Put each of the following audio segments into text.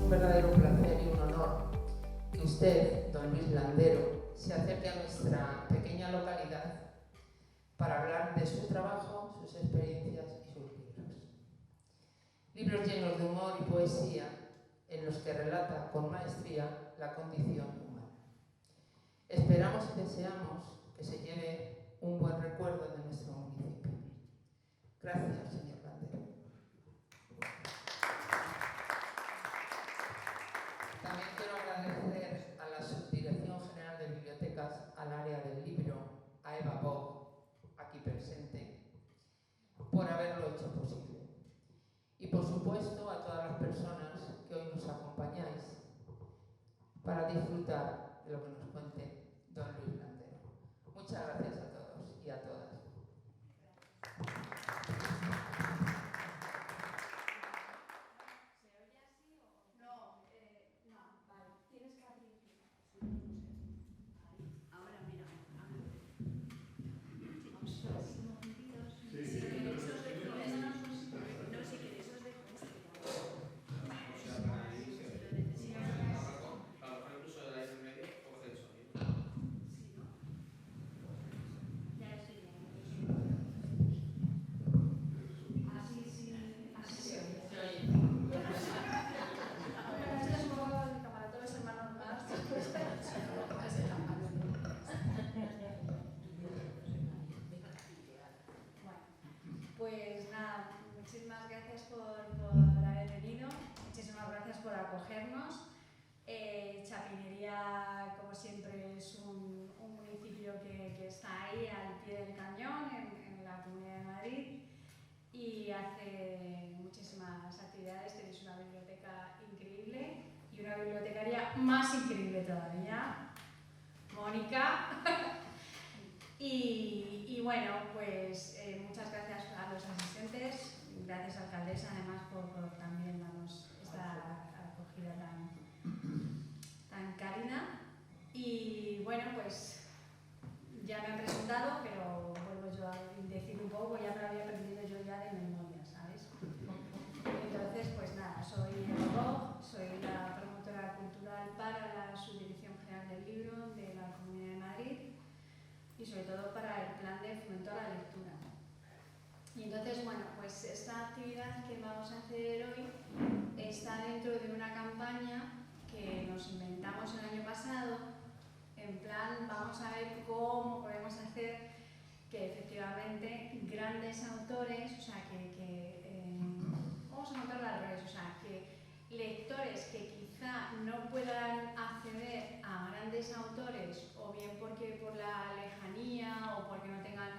un verdadero placer y un honor que usted, don Luis Landero, se acerque a nuestra pequeña localidad para hablar de su trabajo, sus experiencias y sus libros. Libros llenos de humor y poesía en los que relata con maestría la condición humana. Esperamos y deseamos que se lleve un buen recuerdo de nuestro municipio. Gracias, señor Landero. También quiero agradecer a la Subdirección General de Bibliotecas, al área del libro, a Eva Bog, aquí presente, por haberlo hecho posible. Y por supuesto a todas las personas que hoy nos acompañáis para disfrutar de lo que nos cuente don Luis Landero. Muchas gracias a todos y a todas. Pues nada, muchísimas gracias por haber venido, muchísimas gracias por acogernos. Chapinería, como siempre, es un municipio que está ahí al pie del cañón, en la Comunidad de Madrid, y hace muchísimas actividades. Tenéis una biblioteca increíble y una bibliotecaria más increíble todavía, Mónica. Y bueno, pues muchas gracias a los asistentes, gracias alcaldesa además por también darnos esta acogida tan cálida. Y bueno, pues ya me han presentado, pero vuelvo yo a decir un poco, ya me lo había aprendido yo ya de memoria, ¿sabes? Entonces, pues nada, soy Eva Bog, soy la promotora cultural para la Subdirección General del Libro de la Comunidad de Madrid, y sobre todo para el plan de fomento a la lectura. Y entonces, bueno, pues esta actividad que vamos a hacer hoy está dentro de una campaña que nos inventamos el año pasado. En plan, vamos a ver cómo podemos hacer que efectivamente grandes autores, o sea, vamos a montarlo al revés, o sea, que lectores que quizá no puedan acceder a grandes autores, o bien porque por la lejanía o porque no tengan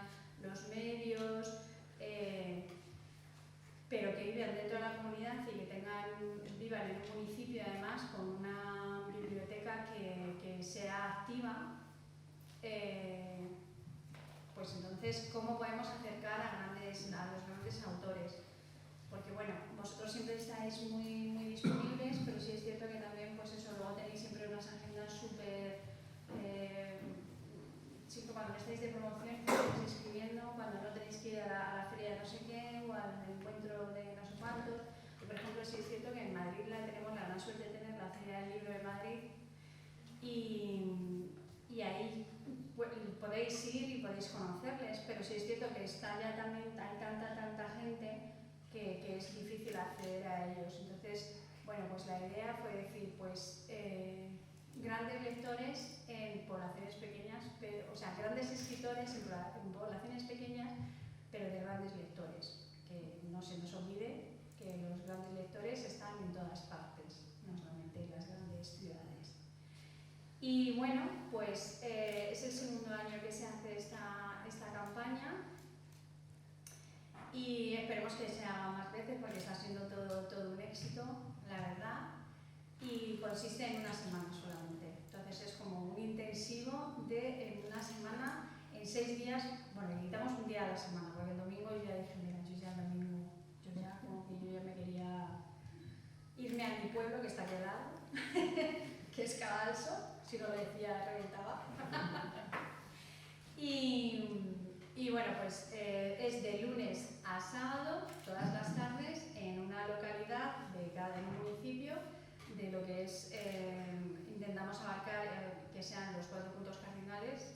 los medios, pero que vivan dentro de la comunidad y que vivan en un municipio además con una biblioteca que sea activa, pues entonces, ¿cómo podemos acercar a los grandes autores? Porque bueno, vosotros siempre estáis muy disponibles, pero sí es cierto que también, pues eso, luego tenéis siempre unas agendas súper... siempre cuando estáis de promoción estáis escribiendo, cuando no tenéis que ir a la feria de no sé qué o al encuentro de no sé cuántos. Por ejemplo, sí es cierto que en Madrid tenemos la gran suerte de tener la Feria del Libro de Madrid, y ahí podéis ir y podéis conocerles, pero sí es cierto que está ya también, hay tanta gente que es difícil acceder a ellos. Entonces, bueno, pues la idea fue decir, pues grandes lectores en poblaciones pequeñas, o sea, grandes escritores en poblaciones pequeñas, pero de grandes lectores. Que no se nos olvide que los grandes lectores están en todas partes, no solamente en las grandes ciudades. Y bueno, pues es el segundo año que se hace esta campaña, y esperemos que se haga más veces porque está siendo todo un éxito, la verdad, y consiste en una semana solamente. Entonces es como un intensivo de en una semana, en 6 días, bueno, necesitamos un día a la semana, porque el domingo yo ya dije, mira, yo ya el domingo, yo ya me quería irme a mi pueblo que está aquí al lado, que es Cadalso, si no lo decía reventaba. Y bueno, pues es de lunes a sábado, todas las tardes, en una localidad de cada municipio de lo que es, intentamos abarcar que sean los 4 puntos cardinales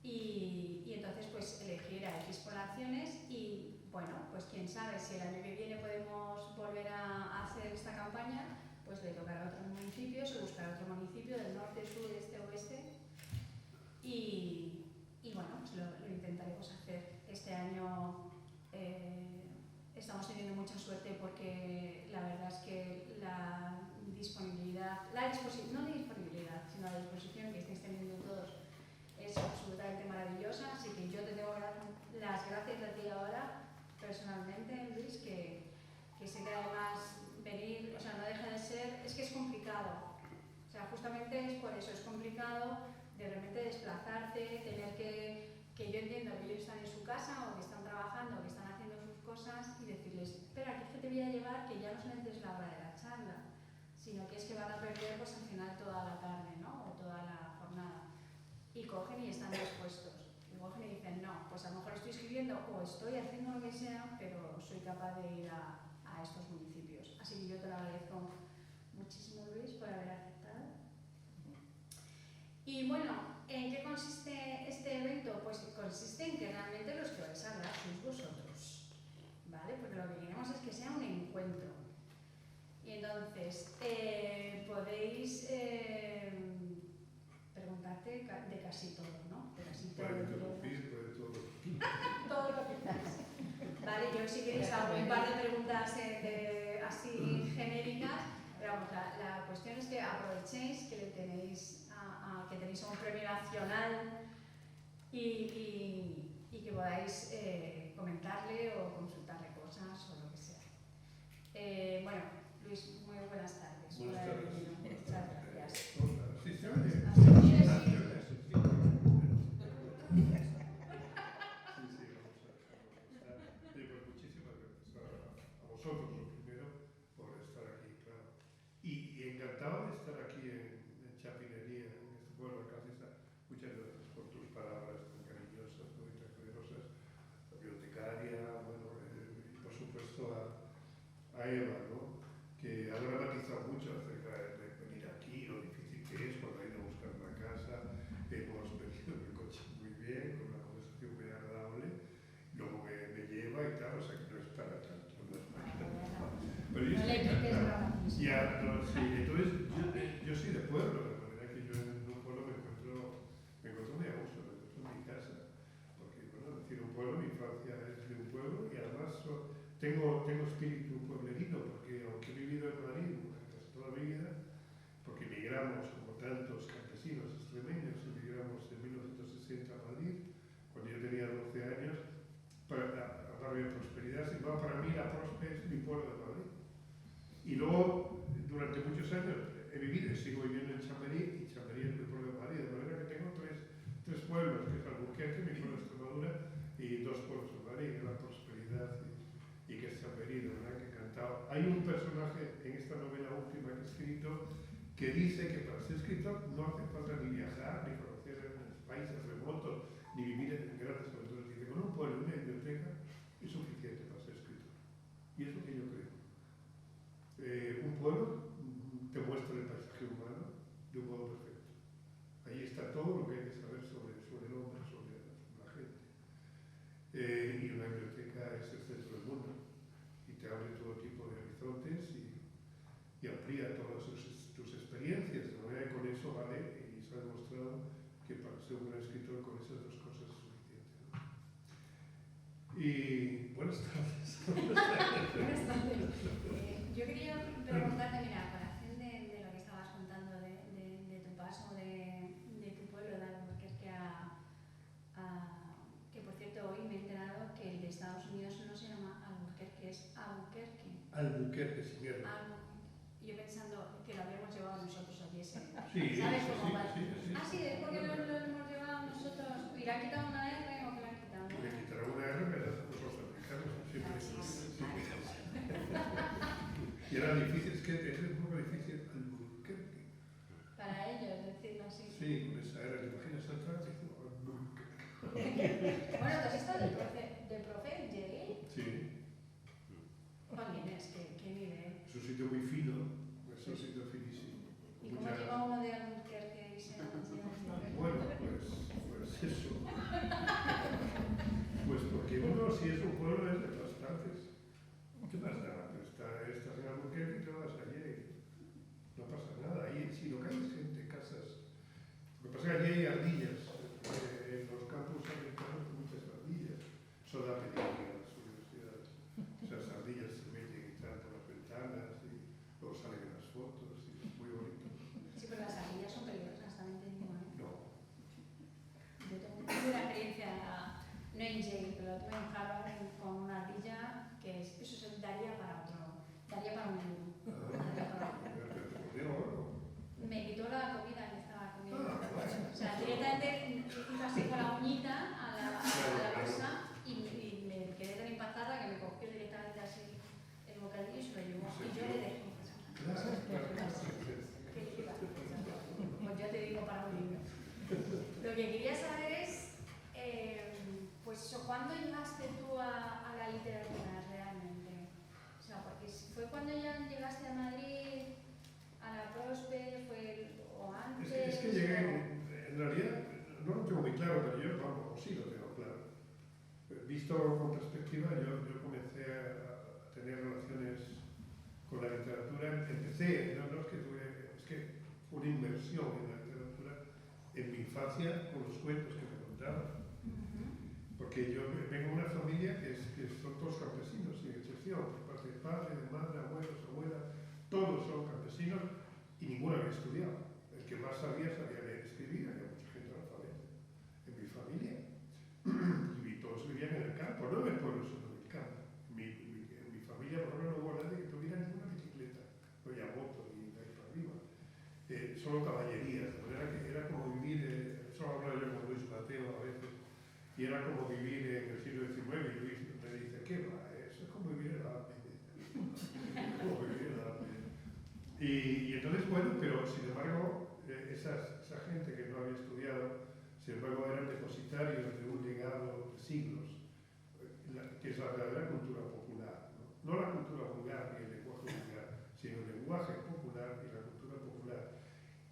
y entonces pues elegir a X poblaciones y bueno, pues quién sabe si el año que viene podemos volver a hacer esta campaña, pues le tocará a otros municipios o buscar otro municipio del norte, sur, este, oeste y bueno, pues lo intentaremos hacer. Este año estamos teniendo mucha suerte porque la verdad es que la disponibilidad, no disponibilidad, sino la disposición que estáis teniendo todos es absolutamente maravillosa, así que yo te tengo que dar las gracias a ti ahora, personalmente, Luis, que sé que además venir, o sea, no deja de ser, es que es complicado, o sea, justamente es por eso, es complicado de repente desplazarte, tener que yo entiendo que ellos están en su casa o que están trabajando, que están haciendo sus cosas y decirles, espera, que es que te voy a llevar, que ya no solamente es la hora de la charla, sino que es que van a perder pues al final toda la tarde, ¿no? O toda la jornada. Y cogen y están dispuestos. Y cogen y dicen, no, pues a lo mejor estoy escribiendo o estoy haciendo lo que sea, pero soy capaz de ir a estos municipios. Así que yo te lo agradezco muchísimo, Luis, por haber aceptado. Y bueno, ¿en qué consiste este evento? Pues consiste en que realmente los que vais a hablar sois vosotros, ¿vale? Porque lo que queremos es que sea un encuentro. Y entonces, podéis preguntarte de casi todo, ¿no? De casi todo. Puede interrumpir, puede todo. Todo lo que queráis. Vale, yo si queréis hago un par de preguntas así genéricas, pero vamos, la cuestión es que aprovechéis que tenéis que tenéis un premio nacional y que podáis comentarle o consultarle cosas o lo que sea. Bueno, Luis, muy buenas tardes. Buenas tardes. Muchas gracias. Sí, se oye. Muchísimas gracias a vosotros, lo primero, por estar aquí, claro. Y encantado de estar aquí en Chapinería, en este pueblo de Calcesa. Muchas gracias por tus palabras tan cariñosas, ¿no? Y tan generosas. La bibliotecaria, bueno, y por supuesto a Eva, ¿no? Que ha dramatizado mucho acerca de venir aquí, lo difícil que es cuando ha ido a buscar una casa. Hemos venido en el coche muy bien, con una conversación muy agradable. Luego me lleva y tal, o sea que no es para tanto. No es para tanto. Pero yo estoy encantado. Ya, no, sí, entonces yo soy de pueblo, de manera que yo en un pueblo me encuentro muy a gusto, me encuentro en mi casa. Porque, bueno, decir un pueblo, mi infancia es de un pueblo y además tengo espíritu pueblerino, porque aunque he vivido en Madrid casi toda mi vida, porque emigramos como tantos campesinos extremeños, emigramos en 1960 a Madrid, cuando yo tenía 12 años, a Barrio de Prosperidad, sin embargo, para mí la Prospe es mi pueblo de Madrid. Y luego, durante muchos años, he vivido y sigo viviendo en Chamberí, y Chamberí es mi pueblo de Madrid, de manera que tengo tres pueblos, que es Albuquerque, mi pueblo de Extremadura, y 2 pueblos de Madrid, que es la Prosperidad y que es Chamberí, de verdad que he encantado. Hay un personaje en esta novela última que he escrito que dice que para ser escritor no hace falta ni viajar, ni conocer países remotos, ni vivir en grandes aventuras. Dice, con un pueblo y una biblioteca es suficiente para ser escritor. Y es lo que yo creo. Un pueblo te muestra el paisaje humano de un modo perfecto. Ahí está todo lo que hay que saber sobre el hombre, sobre la gente. Y una biblioteca es el centro del mundo y te abre todo tipo de horizontes y amplía todas tus experiencias. De manera que con eso vale, y se ha demostrado que para ser un gran escritor con esas 2 cosas es suficiente, ¿no? Y buenas tardes. Buenas tardes. Yo quería preguntarte, mira, con relación de lo que estabas contando de tu paso de tu pueblo de Albuquerque que por cierto hoy me he enterado que el de Estados Unidos no se llama Albuquerque, es Albuquerque. Albuquerque, sin miedo. Yo pensando que lo habíamos llevado nosotros aquí ese. Sí, ¿Sabes sí, cómo va? sí. Ah, sí, es porque lo hemos llevado nosotros. ¿Y le han quitado una R o qué le han quitado? Le quitarán una R, pero los americanos siempre. Y era difícil, es que es un poco difícil Albuquerque. Para ellos, decirlo así. Sí, con esa R, ¿te imaginas atrás? Bueno, ¿tú has estado de profe en Yale? Sí. ¿Cuál vienes? ¿Qué nivel? Es un sitio muy fino, es un sitio si es un pueblo es de todas partes. ¿Qué pasa? Estás en Albuquerque y te vas allí. No pasa nada. Ahí, si lo que hay es gente, casas. Lo que pasa es que allí hay ardillas. En los campus americanos hay muchas ardillas. Eso da peligro a las universidades. Esas ardillas se meten y entran por las ventanas y luego salen en las fotos y es muy bonito. Sí, pero las ardillas son peligrosas, también te digo, ¿eh? No. Yo tengo una experiencia, no en Yale, pero tuve en Harvard con una ardilla que eso se daría para un libro. Me quitó la comida que estaba comiendo. O sea, directamente hizo así con la uñita a la bolsa y me quedé tan impactada que me cogió directamente así el bocadillo y se lo llevó. Y yo le dejé. Pues ya te digo para un libro. Lo que quería saber es, pues, ¿cuándo llegaste tú a la literatura realmente? O sea, porque fue cuando ya llegaste a Madrid, a la Prosper, o antes. Es que llegué, en realidad, no lo tengo muy claro, pero yo, vamos, sí lo tengo claro. Visto con perspectiva, yo comencé a tener relaciones con la literatura. Empecé, no es que tuve, es que fue una inmersión en la literatura en mi infancia con los cuentos que me contaban. Porque yo vengo de una familia que son todos campesinos, sin excepción, por parte de padre, de madre, abuelos, abuelas, todos son campesinos y ninguno había estudiado. El que más sabía leer y escribir, había mucha gente analfabeta en mi familia. Y todos vivían en el campo, no en el pueblo, sino en el campo. En mi familia, por lo menos, no hubo nadie que tuviera ninguna bicicleta, no había moto ni de ahí para arriba. Solo caballerías, de manera que era como vivir, eso hablo yo con Luis Mateo a veces, y era como vivir en el siglo XIX, y Luis me dice, ¿qué va? Eso es como vivir en la Edad Media. Como vivir en la Edad Media. Y entonces, bueno, pero sin embargo, esa gente que no había estudiado, sin embargo, eran depositarios de un legado de siglos, que es la verdadera cultura popular. No la cultura vulgar ni el lenguaje vulgar, sino el lenguaje popular y la cultura popular.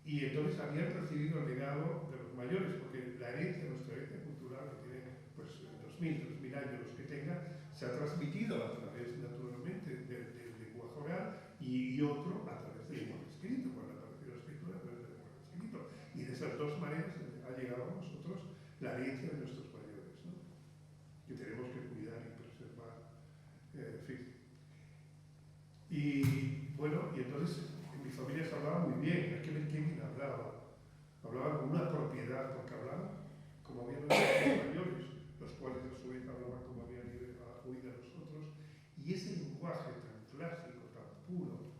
Y entonces habían recibido el legado de los mayores, porque la herencia, nuestra herencia cultural, que tiene pues 2000, 3000 años, los que tenga, se ha transmitido a través, naturalmente, del lenguaje oral y otro a través del lenguaje escrito, cuando apareció la escritura a través del lenguaje escrito. Y de esas dos maneras ha llegado a nosotros la herencia de nuestros mayores, ¿no? Que tenemos que cuidar y preservar. En fin. Y bueno, y entonces en mi familia se hablaba muy bien. Hay que ver quién hablaba. Hablaba con una propiedad, porque hablaba como habían los mayores, los cuales a su vez hablaban como habían oído a nosotros. Y ese lenguaje tan clásico, tan puro,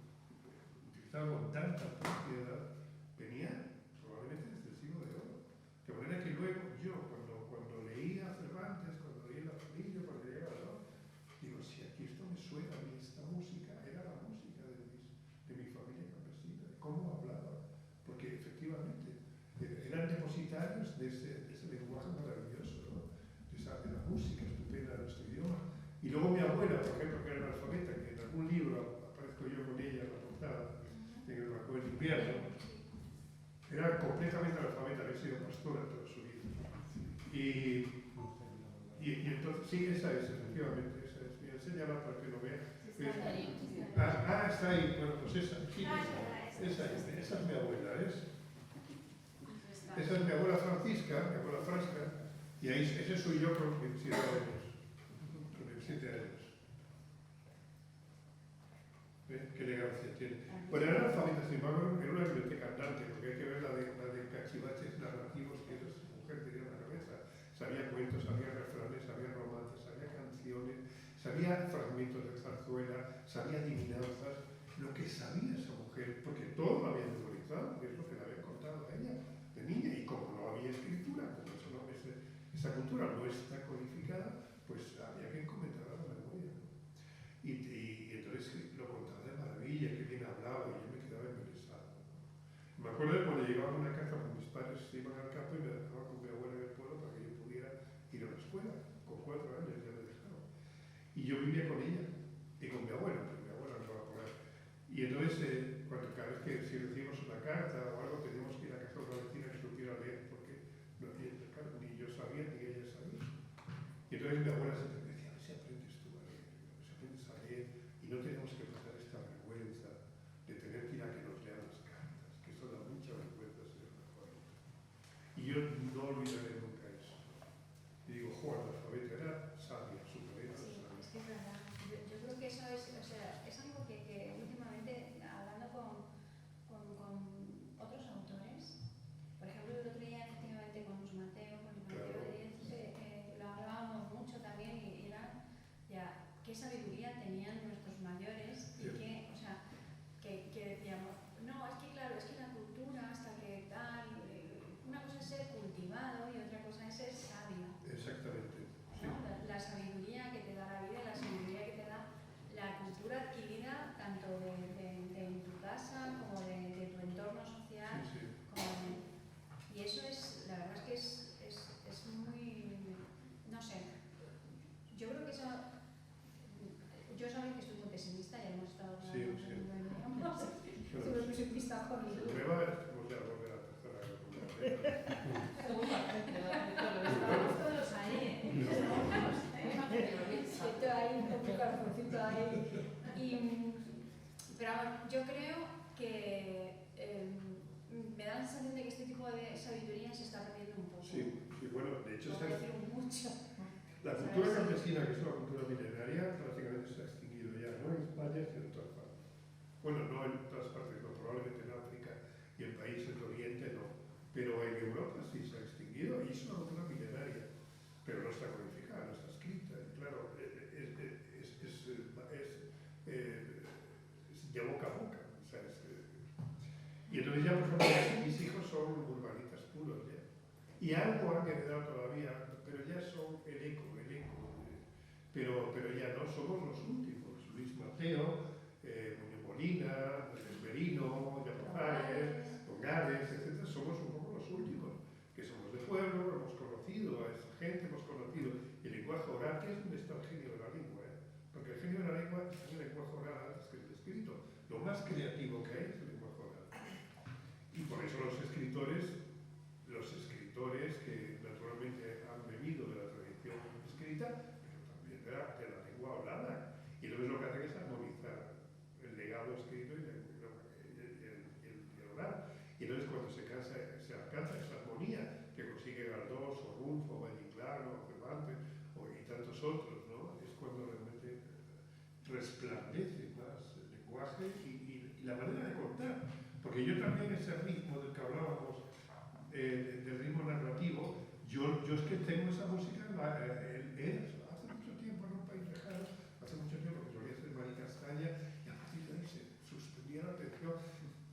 utilizado con tanta propiedad, venía probablemente desde el siglo de oro. De manera que luego yo, cuando leía a Cervantes, cuando leía La Familia, cuando leía a digo, si aquí esto me suena a mí, esta música era la música de mi familia campesina, de cómo hablaba, porque efectivamente eran depositarios de ese lenguaje maravilloso, ¿no? de la música estupenda de nuestro idioma. Y luego mi abuela, por ejemplo, que era analfabeta, que en algún libro aparezco yo con ella en la portada, en el Barco del Invierno, era completamente analfabeta, había sido pastora toda su vida. Y entonces, sí, esa es, efectivamente, esa es. Mira, enséñala para que lo vea. Está ahí, bueno, pues esa, sí, esa es mi abuela, ¿ves? Esa es mi abuela Francisca, mi abuela Frasca, y ahí, ese soy yo con 27 años. Con 27 años. ¿Ves? Qué elegancia tiene. Bueno, era analfabeta, sin embargo, era una biblioteca andante, porque hay que ver la de cachivaches narrativos que esa mujer tenía en la cabeza. Sabía cuentos, sabía refranes, sabía romances, sabía canciones, sabía fragmentos de zarzuela, sabía adivinanzas, lo que sabía esa mujer, porque todo lo había memorizado, que es lo que le habían contado a ella de niña, y como no había escritura, como eso no, esa cultura no está codificada, pues había que encomendar a la memoria, ¿no? Y entonces lo contaba de maravilla, que bien hablaba, y yo me quedaba embelesado, ¿no? Me acuerdo de cuando llegaba a una casa con mis padres, se iban al campo y me dejaba con mi abuela en el pueblo para que yo pudiera ir a la escuela. Con 4 años ya me dejaba. Y yo vivía con ella y con mi abuela, pero mi abuela no estaba por ahí. Y entonces, cada vez que si recibimos una carta o algo, teníamos que ir a casa de una vecina que supiera leer, porque no, claro, ni yo sabía ni ella sabía. Y entonces mi abuela siempre me decía, con mi Se prueba, vamos a volver a la tercera guerra mundial. Estamos todos ahí, ¿eh? Estoy ahí con mi corazoncito ahí. Pero vamos, yo creo que me da la sensación de que este tipo de sabiduría se está perdiendo un poco. Sí, bueno, de hecho, No voy a decir mucho. la cultura campesina, que es una cultura milenaria, prácticamente se ha extinguido ya, ¿no? En España y en todas partes. Bueno, no en todas partes, no, probablemente en África y en países de Oriente no. Pero en Europa sí se ha extinguido y es una cultura milenaria. Pero no está codificada, no está escrita. Y claro, es de boca a boca. O sea, y entonces ya, por ejemplo, mis hijos son urbanitas puros ya. Y algo han heredado todavía, pero ya son el eco. Pero ya no somos los últimos. Luis Mateo, Muñoz Molina, Merino, Llamazares, Longares, etc. Somos un poco los últimos, que somos de pueblo, hemos conocido a esa gente, hemos conocido el lenguaje oral, que es donde está el genio de la lengua. Porque el genio de la lengua es el lenguaje oral antes que el escrito. Lo más creativo que hay es el lenguaje oral. Y por eso los escritores que naturalmente han bebido de la tradición escrita, pero también de la lengua hablada. Y entonces lo que hacen es armonizar el legado escrito y el oral. Y entonces cuando se alcanza esa armonía que consigue Galdós, o Rulfo, o Valle Inclán, o Cervantes, y tantos otros, ¿no? Es cuando realmente resplandece más el lenguaje y la manera de contar. Porque yo también ese ritmo del que hablábamos, del ritmo narrativo, yo es que tengo esa música hace mucho tiempo en un país lejano, hace mucho tiempo que solía ser Mari Castaña, y a partir de ahí se suspendía la atención.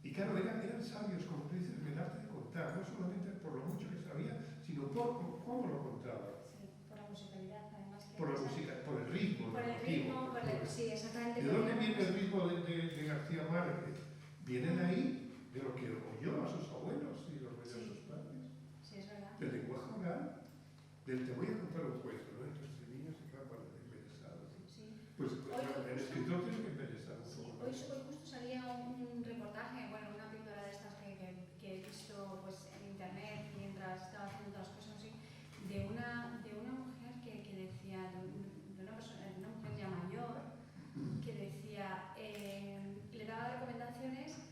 Y claro, eran sabios, como tú dices, en el arte de contar, no solamente por lo mucho que sabía, sino por cómo lo contaba. Sí, por la musicalidad, además. Por la música, por el ritmo. Por el ritmo, sí, exactamente. ¿De dónde viene el ritmo de García Márquez? Viene de ahí, de lo que oyó a sus abuelos y lo que oyó a sus padres. Sí, es verdad. Del lenguaje oral, te voy a contar un cuento, ¿no? Entonces el niño se queda embelesado. Sí. Pues el escritor tiene que embelesar un Sí, poco. hoy justo salía un reportaje, bueno, una píldora de estas que he visto pues, en internet mientras estaba haciendo otras cosas así, de una mujer que decía, de una mujer ya mayor, que decía, le daba recomendaciones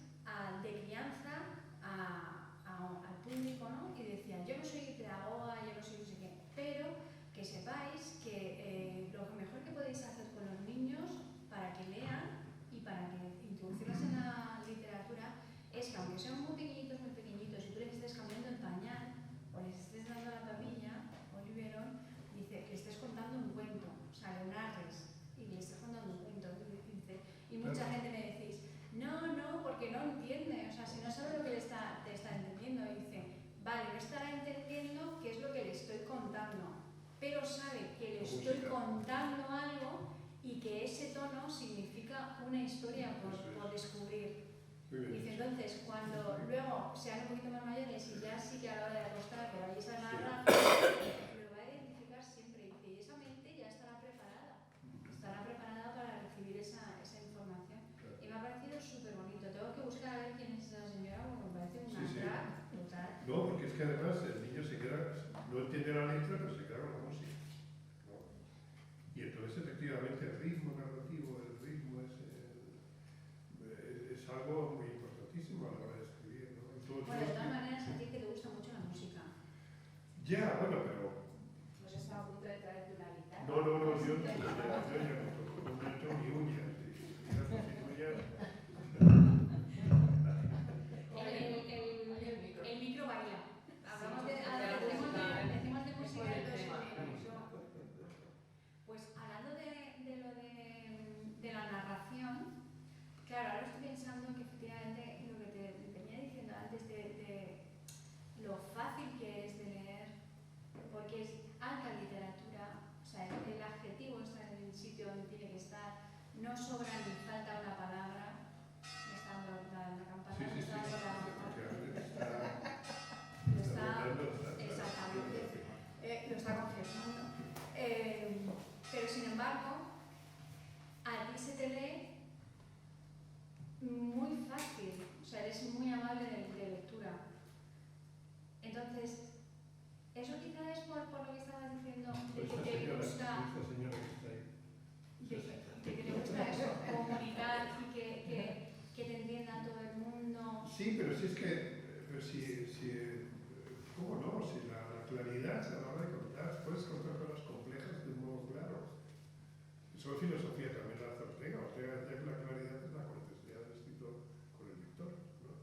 de crianza al público, ¿no? Y decía, yo no soy pedagoga, yo no soy no sé qué, pero que sepáis que lo mejor que podéis hacer con los niños para que lean y para que introducirlos en la literatura es que aunque sean muy pequeñitos y tú les estés cambiando el pañal o les estés dando la papilla o el biberón, dice que le estés contando un cuento, o sea, le narres y le estés contando un cuento. Y mucha gente me decís, no, porque no entiende, o sea, si no sabe lo que te está entendiendo, y dice, vale, no estará entendiendo qué es lo que le estoy contando, pero sabe que le estoy contando algo y que ese tono significa una historia por descubrir. Dice, entonces, cuando luego sean un poquito más mayores y ya sí que a la hora de acostar, que vayáis a narrar, lo va a identificar siempre. Y esa mente ya estará preparada para recibir esa información. Y me ha parecido súper bonito. Tengo que buscar a ver quién es esa señora porque me parece una crack total. No, porque es que además el niño se queda, no entiende la letra, pero se queda con la música. ¿No? Y entonces efectivamente el ritmo narrativo, el ritmo es algo muy importantísimo a la hora de escribir, ¿no? Bueno, de todas maneras, a ti que te gusta mucho la música. Ya, bueno, pero... Nos está a punto de traer una guitarra. No, yo ya no tengo ni uñas. El micro baila. Hablamos decimos de música y pues hablando de la narración, claro, ahora estoy pensando que efectivamente lo que te venía diciendo antes de lo fácil que es de leer, porque es alta literatura, o sea, el adjetivo está en el sitio donde tiene que estar, no sobra ni falta una palabra. Me está dando la campana, me está dando exactamente, lo está confirmando. Pero sin embargo, a ti se te lee muy fácil, o sea, eres muy amable de lectura. Entonces, eso quizá es por lo que estabas diciendo, de que te gusta, esta señora que está ahí. de que te gusta eso, comunicar y que te entienda todo el mundo. Sí, pero si es que, ¿cómo no? Si la claridad a la hora de contar, puedes contar cosas complejas de un modo claro. Eso es filosofía también la hace Ortega. Ortega decía que la claridad es la cortesía del escritor con el lector, ¿no?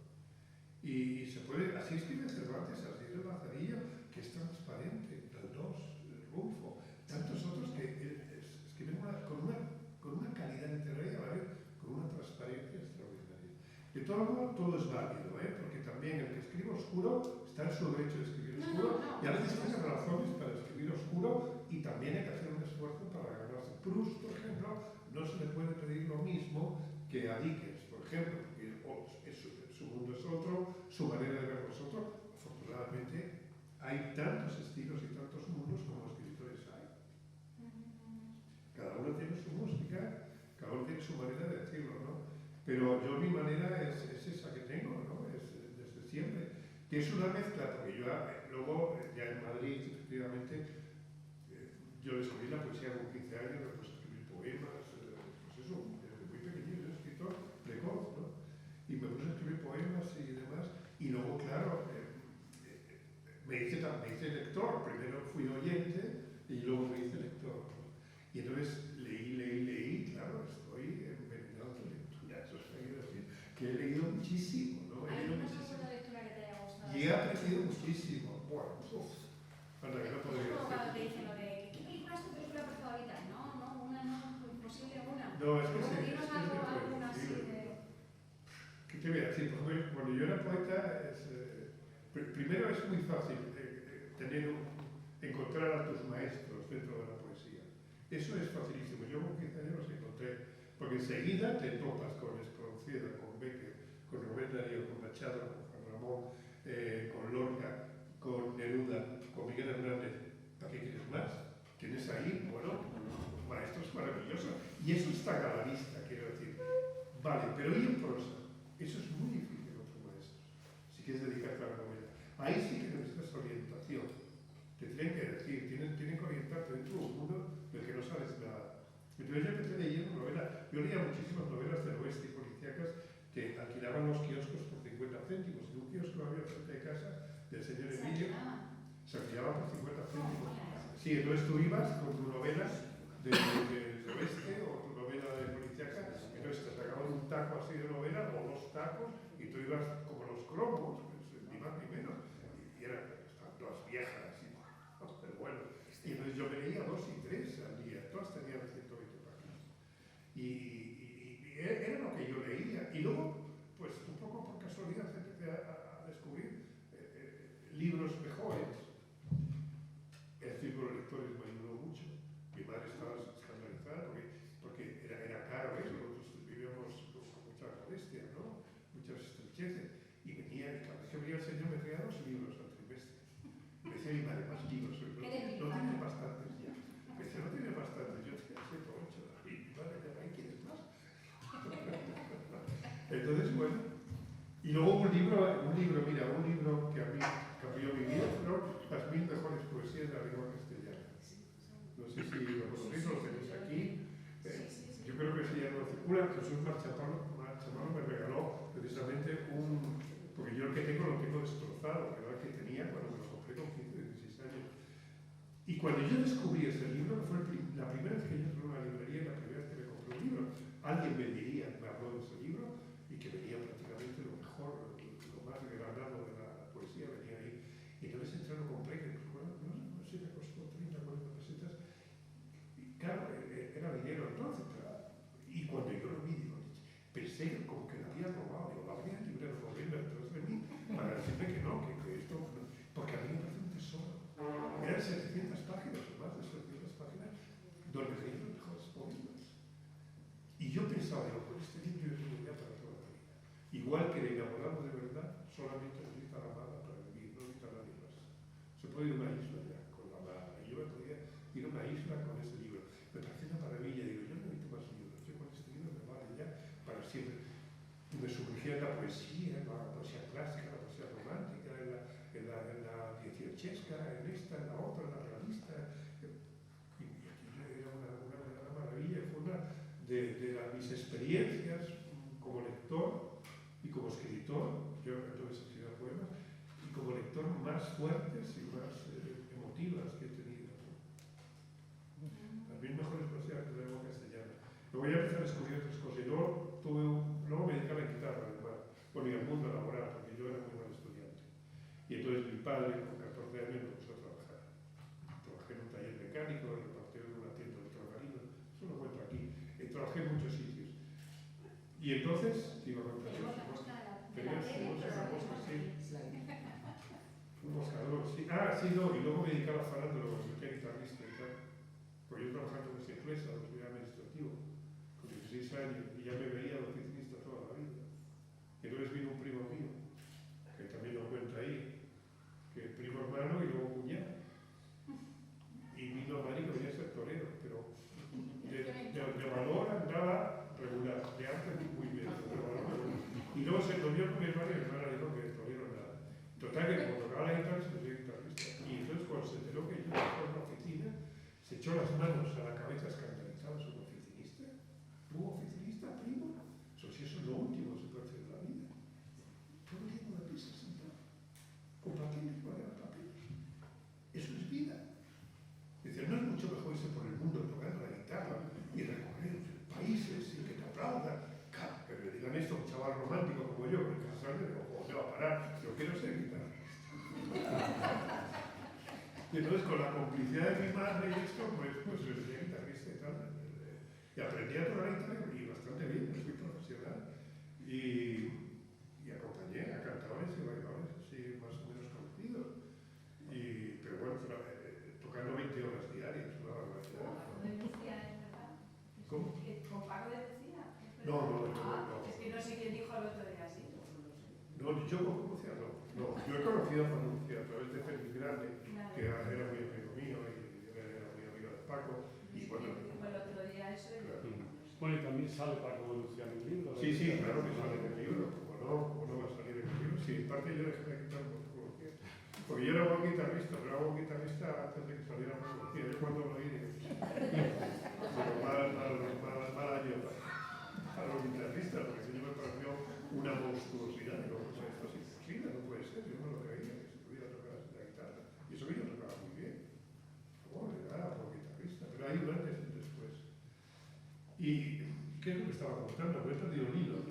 Y se puede, así escribe Cervantes, así es el Lazarillo, que es transparente, Galdós, Rulfo, tantos otros que escriben con una calidad literaria, a la vez con una transparencia extraordinaria. De todo modo, todo es válido, porque también el que escribe oscuro está en su derecho de escribir oscuro, y a veces tiene razones para escribir oscuro, y también hay que hacer un esfuerzo para ganarse. Proust, por ejemplo, no se le puede pedir lo mismo que a Dickens, por ejemplo, porque su mundo es otro, su manera de verlo es otro. Afortunadamente, hay tantos estilos y tantos mundos como escritores hay. Cada uno tiene su música, cada uno tiene su manera de decirlo, ¿no? Pero yo mi manera es esa que tengo, ¿no? Es desde siempre. Que es una mezcla, porque yo luego, ya en Madrid, efectivamente, yo descubrí la poesía con 15 años, después escribir poemas, pues eso, desde muy pequeño, yo escritor precoz, ¿no? Y me puse a escribir poemas y demás, y luego, claro, me hice lector. Primero fui oyente y luego me hice lector, ¿no? Y entonces leí, claro, estoy envenenado de lectura. Eso es decir, que he leído muchísimo, ¿no? ¿Hay alguna segunda lectura que te haya gustado? Y he aprendido muchísimo. Bueno, anda, que no Es podría como cuando te decir. dicen lo de ¿qué película es tu película favorita? No, una no, imposible una. No, es que sí, Dinos alguna así de... ¿Qué te voy a decir? Por ejemplo, cuando yo era poeta, primero es muy fácil encontrar a tus maestros dentro de la poesía. Eso es facilísimo. Yo con 15 años los encontré, porque enseguida te topas con Espronceda, con Becker, con Rubén Darío, con Machado, con Juan Ramón, con Lorca, con Neruda, con Miguel Hernández. ¿Para qué quieres más? Tienes ahí, bueno, maestros maravillosos. Y eso está a la vista, quiero decir. Vale, pero ¿y en prosa? Eso es muy difícil con tus maestros, si quieres dedicarte a la novela. Ahí sí que necesitas orientación. Te tienen que decir, tienen que orientarte dentro de un mundo del que no sabes nada. Entonces yo empecé leyendo novelas. Yo leía muchísimas novelas del oeste y policíacas que alquilaban los kioscos por 50 céntimos. En un kiosco había frente de casa del señor Emilio, se alquilaba por 50 céntimos. Sí, entonces tú ibas con tu novela del oeste o tu novela de policíaca, entonces te sacaban un taco así de novela o dos tacos y tú ibas como los cromos, ni más ni menos, y eran todas viejas, pero bueno. Y entonces yo me leía 2 y 3 al día, todas tenían 120 páginas. Y era lo que yo leía. Y luego, pues un poco por casualidad empecé a descubrir libros mejores. El círculo de lectores me ayudó mucho. Mi madre estaba escandalizada porque era caro eso. Nosotros vivíamos con mucha modestia, ¿no? Muchas estrecheces. Y cada vez que venía el señor me traía 2 libros al trimestre. Me decía mi madre, más libros. No tienes bastantes ya. Me decía, no tienes bastantes. Yo decía, 7 o 8. Y mi madre decía, ¿ahí quieres más? Entonces, bueno. Y luego un libro que a mí cambió mi vida fueron las 1000 mejores poesías de la lengua castellana. No sé si lo conocéis, lo tenéis aquí. Yo creo que se llama Circula. Jesús Marchapalo me regaló precisamente porque yo el que tengo lo tengo destrozado, que era el que tenía cuando me lo compré con 15 o 16 años. Y cuando yo descubrí ese libro, que fue la primera vez que yo entré a una librería, la primera vez que me compré un libro, alguien me habló de ese libro y que venía prácticamente lo mejor, lo más granado de la poesía venía ahí. Y entonces entré, lo compré, que no sé, me costó 30 o 40 pesetas. Y claro, era dinero entonces, y cuando yo lo vi, digo, pensé que como que lo había robado. Digo, habría el librero corriendo detrás de mí para decirme que no, que esto, porque a mí me parece un tesoro. Eran 700 páginas, o más de 700 páginas, donde leí los mejores poemas. Y yo pensaba, digo, con este libro yo tengo ya para toda la vida. Igual que el enamorado de verdad solamente necesita la amada para vivir, no necesita nadie más. Se puede ir a una isla ya con la amada. Y yo me podía ir a una isla con ese libro. Me pareció una maravilla. Digo, yo no necesito más libros. Yo con este libro me vale ya para siempre. Y me sumergía en la poesía, la otra, la realista. Y aquello era una maravilla, fue una de mis experiencias como lector y como escritor. Yo entonces escribía poemas, y como lector más fuertes y más emotivas que he tenido. Las mis mejores cosas de la lengua castellana. Luego ya empecé a descubrir otras cosas y luego me dediqué a la guitarra, además. Bueno, y al mundo laboral, porque yo era muy mal estudiante. Y entonces mi padre, con 14 años, me puso a trabajar. Trabajé en un taller mecánico, repartí en una tienda de ultramarinos, eso lo cuento aquí. Trabajé en muchos sitios. Y entonces, iba a contar Tenemos la mosca de la tele, no sé, pero la mosca, sí. Slide. Un moscador, sí. Ah, sí, no, y luego me dedicaba a farándula, me metí a guitarrista y tal. Porque yo trabajando en esta empresa, en el administrativo, con 16 años, y ya me veía de oficinista toda la vida. Y entonces vino un primo mío, que también lo cuenta ahí, que primo hermano y luego cuñado. Y vino a Madrid, quería ser torero, pero de valor andaba regular, de arte muy bien, de valor regular. Y luego se lo vio con mi hermano y mi hermano dijo que torero nada. Total, que como tocaba la guitarra, se dio guitarrista. Y entonces cuando se enteró que yo estaba en la oficina, se echó las manos a la cabeza escandalizado. ¿Un oficinista? ¿Un oficinista, primo? Si eso es lo último que se puede hacer en la vida. Todo el día en una pieza sentado, con papeles, papeles. Eso es vida. Dice, no es mucho mejor irse por el mundo tocando la guitarra y recorrer países y que te aplaudan. Claro, que me digan esto un chaval romántico como yo, que casarme, o te va a parar, yo quiero ser guitarrista. Y entonces con la complicidad de mi madre y esto, pues me decía guitarrista y tal. Y aprendí a tocar guitarra y bastante bien, fui profesional. Y acompañé a cantadores y bailadores así más o menos conocidos. Pero bueno, tocando 20 horas diarias, una barbaridad. ¿Con Lucía, es verdad? ¿Cómo? ¿Con Paco de Lucía? No. Es que no sé quién dijo el otro día así, pues no lo sé. No, yo con Lucía no. No, yo he conocido a Paco Lucía a través de Félix Grande, que era muy amigo mío y era muy amigo de Paco. Y bueno, dijo el otro día eso y claro. Bueno, y también sale Paco de Lucía en el libro. Sí, claro que sale en el libro. ¿Cómo no va a salir en el libro? Sí, en parte yo dejé de quitar porque yo era buen guitarrista, pero era buen guitarrista antes de que saliera Paco Lucía. Yo cuando lo oí, pero mal año para los guitarristas, porque si yo me pareció una monstruosidad. Digo, pues esto es imposible, no puede ser. Yo no lo creía que se pudiera tocar la guitarra. Y eso que yo tocaba muy bien. Bueno, era buen guitarrista, pero hay un antes y un después. ¿Y qué es lo que estaba contando? Me he perdido el hilo.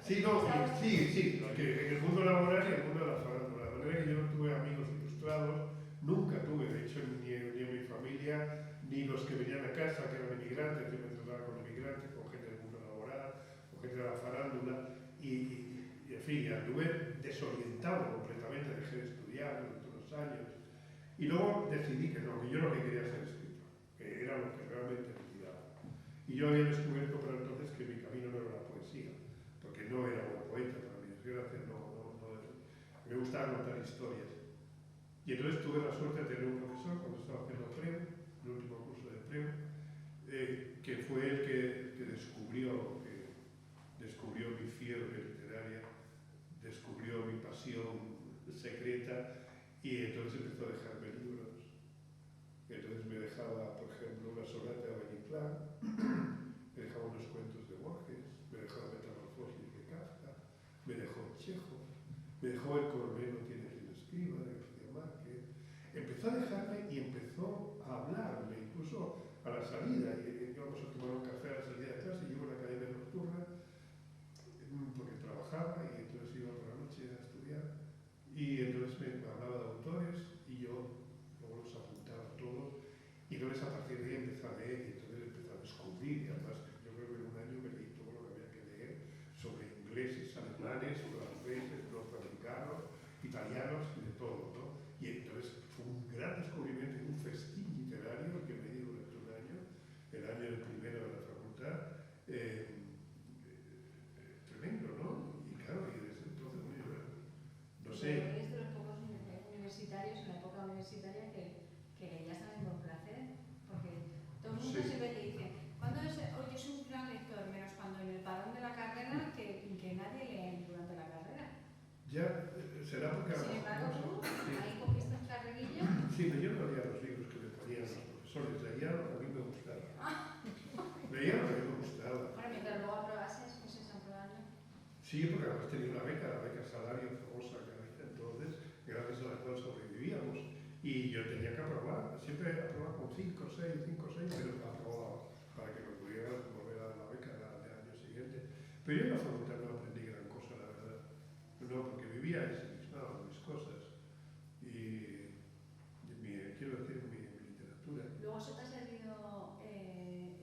Sí, que en el mundo laboral y en el mundo de la farándula. De manera que yo no tuve amigos ilustrados, nunca tuve, de hecho, ni en mi familia, ni los que venían a casa, que eran inmigrantes. Yo me trataba con inmigrantes, con gente del mundo laboral, con gente de la farándula, y en fin, anduve desorientado completamente, dejé de estudiar durante unos años. Y luego decidí que no, que yo lo que quería ser escritor, que era lo que realmente me tiraba. Y yo había descubierto para entonces que mi camino no era la poesía, porque no era buen poeta, para mi desgracia, me gustaba contar historias. Y entonces tuve la suerte de tener un profesor cuando estaba haciendo PREU, el último curso de PREU, que fue el que descubrió mi fiebre literaria, descubrió mi pasión secreta, y entonces empezó a dejarme libros. Entonces me dejaba, por ejemplo, una sonata de Valle Inclán, me dejaba unos cuentos de Borges, me dejaba Metamorfosis de Kafka, me dejó Chejo, me dejó El coronel no tiene quien escriba, de García Márquez. Empezó a dejarme y empezó a hablarme, incluso a la salida. Íbamos a tomar un café a la salida de clase, y yo en la academia nocturna, porque trabajaba y entonces iba por la noche a estudiar. Y entonces me hablaba de autores y yo luego los apuntaba todos. Y entonces a partir de ahí empecé a leer y entonces empecé a descubrir. Y además, yo creo que en un año me leí todo lo que había que leer sobre ingleses, alemanes, franceses, norteamericanos, italianos y de todo, ¿no? Y entonces fue un gran descubrimiento y un festín literario que me dio durante un año, el año del primero de la facultad, tremendo, ¿no? Y claro, y desde entonces, no sé. Eres de los pocos universitarios en la época universitaria que leías también por placer, porque todo el mundo siempre te dice, ¿cuándo es? Oye, yo soy un gran lector, menos cuando en el parón de la carrera, que nadie lee durante la carrera. Ya, será porque... Sin embargo, tú ahí cogiste un carrera Sí, porque además tenía una beca, la beca Salario famosa que había entonces, gracias a la cual sobrevivíamos. Y yo tenía que aprobar, siempre aprobaba con 5 o 6, pero aprobaba para que me pudieran volver a dar la beca del año siguiente. Pero yo en la facultad no aprendí gran cosa, la verdad. No, porque vivía ensimismado en mis cosas. Y quiero decir, en mi literatura. Luego se te ha servido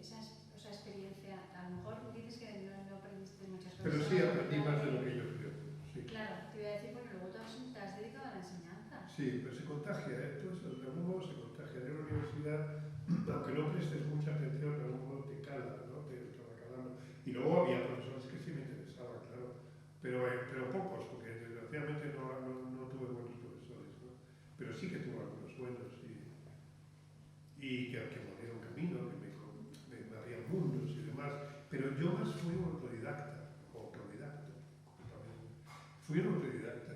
esa experiencia, a lo mejor dices que no aprendiste muchas cosas. Pero sí aprendí más de lo que yo creo. Sí. Claro, te iba a decir, porque luego te has dedicado a la enseñanza. Sí, pero se contagia, todo eso de algún modo se contagia. En la universidad, aunque no prestes mucha atención, de algún modo te cala, ¿no? Te va calando. Y luego había profesores que sí me interesaban, claro, pero pocos, porque desgraciadamente no tuve buenos profesores, ¿no? Pero sí que tuve algunos buenos y que me abrieron camino, que me abrían mundos y demás. Pero yo más fui un autodidacta, fui un autodidacta.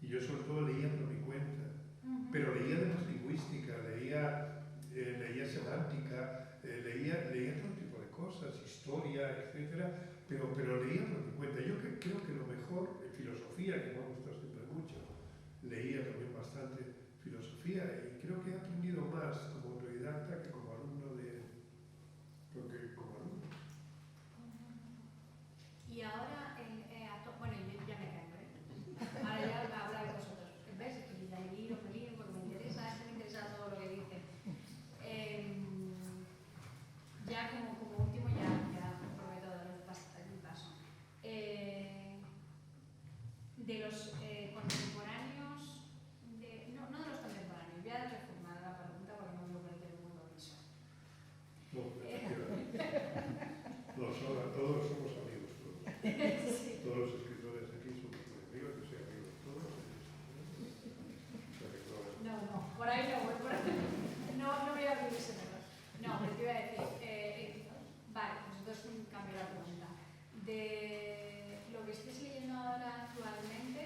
Y yo sobre todo leía por mi cuenta, pero leía además lingüística, leía semántica, leía todo tipo de cosas, historia, etcétera, pero leía por mi cuenta. Yo creo que lo mejor, filosofía, que me ha gustado siempre mucho, leía también bastante filosofía y creo que he aprendido más como autodidacta que como alumno Y ahora, bueno, yo ya me callo, ahora ya va a hablar de vosotros. ¿Ves? Que ya me lío, porque me interesa todo lo que dice. Ya como último, ya prometo daros el paso. De los contemporáneos, no de los contemporáneos, voy a reformar la pregunta porque no me parece el mundo liso. No, todos somos amigos, todos. Sí. Todos los escritores aquí somos muy amigos, yo soy amigo de todos. No, por ahí no voy, no voy a abrir ese melón. No, pero te iba a decir, vale, pues entonces cambio la pregunta. De lo que estés leyendo ahora actualmente,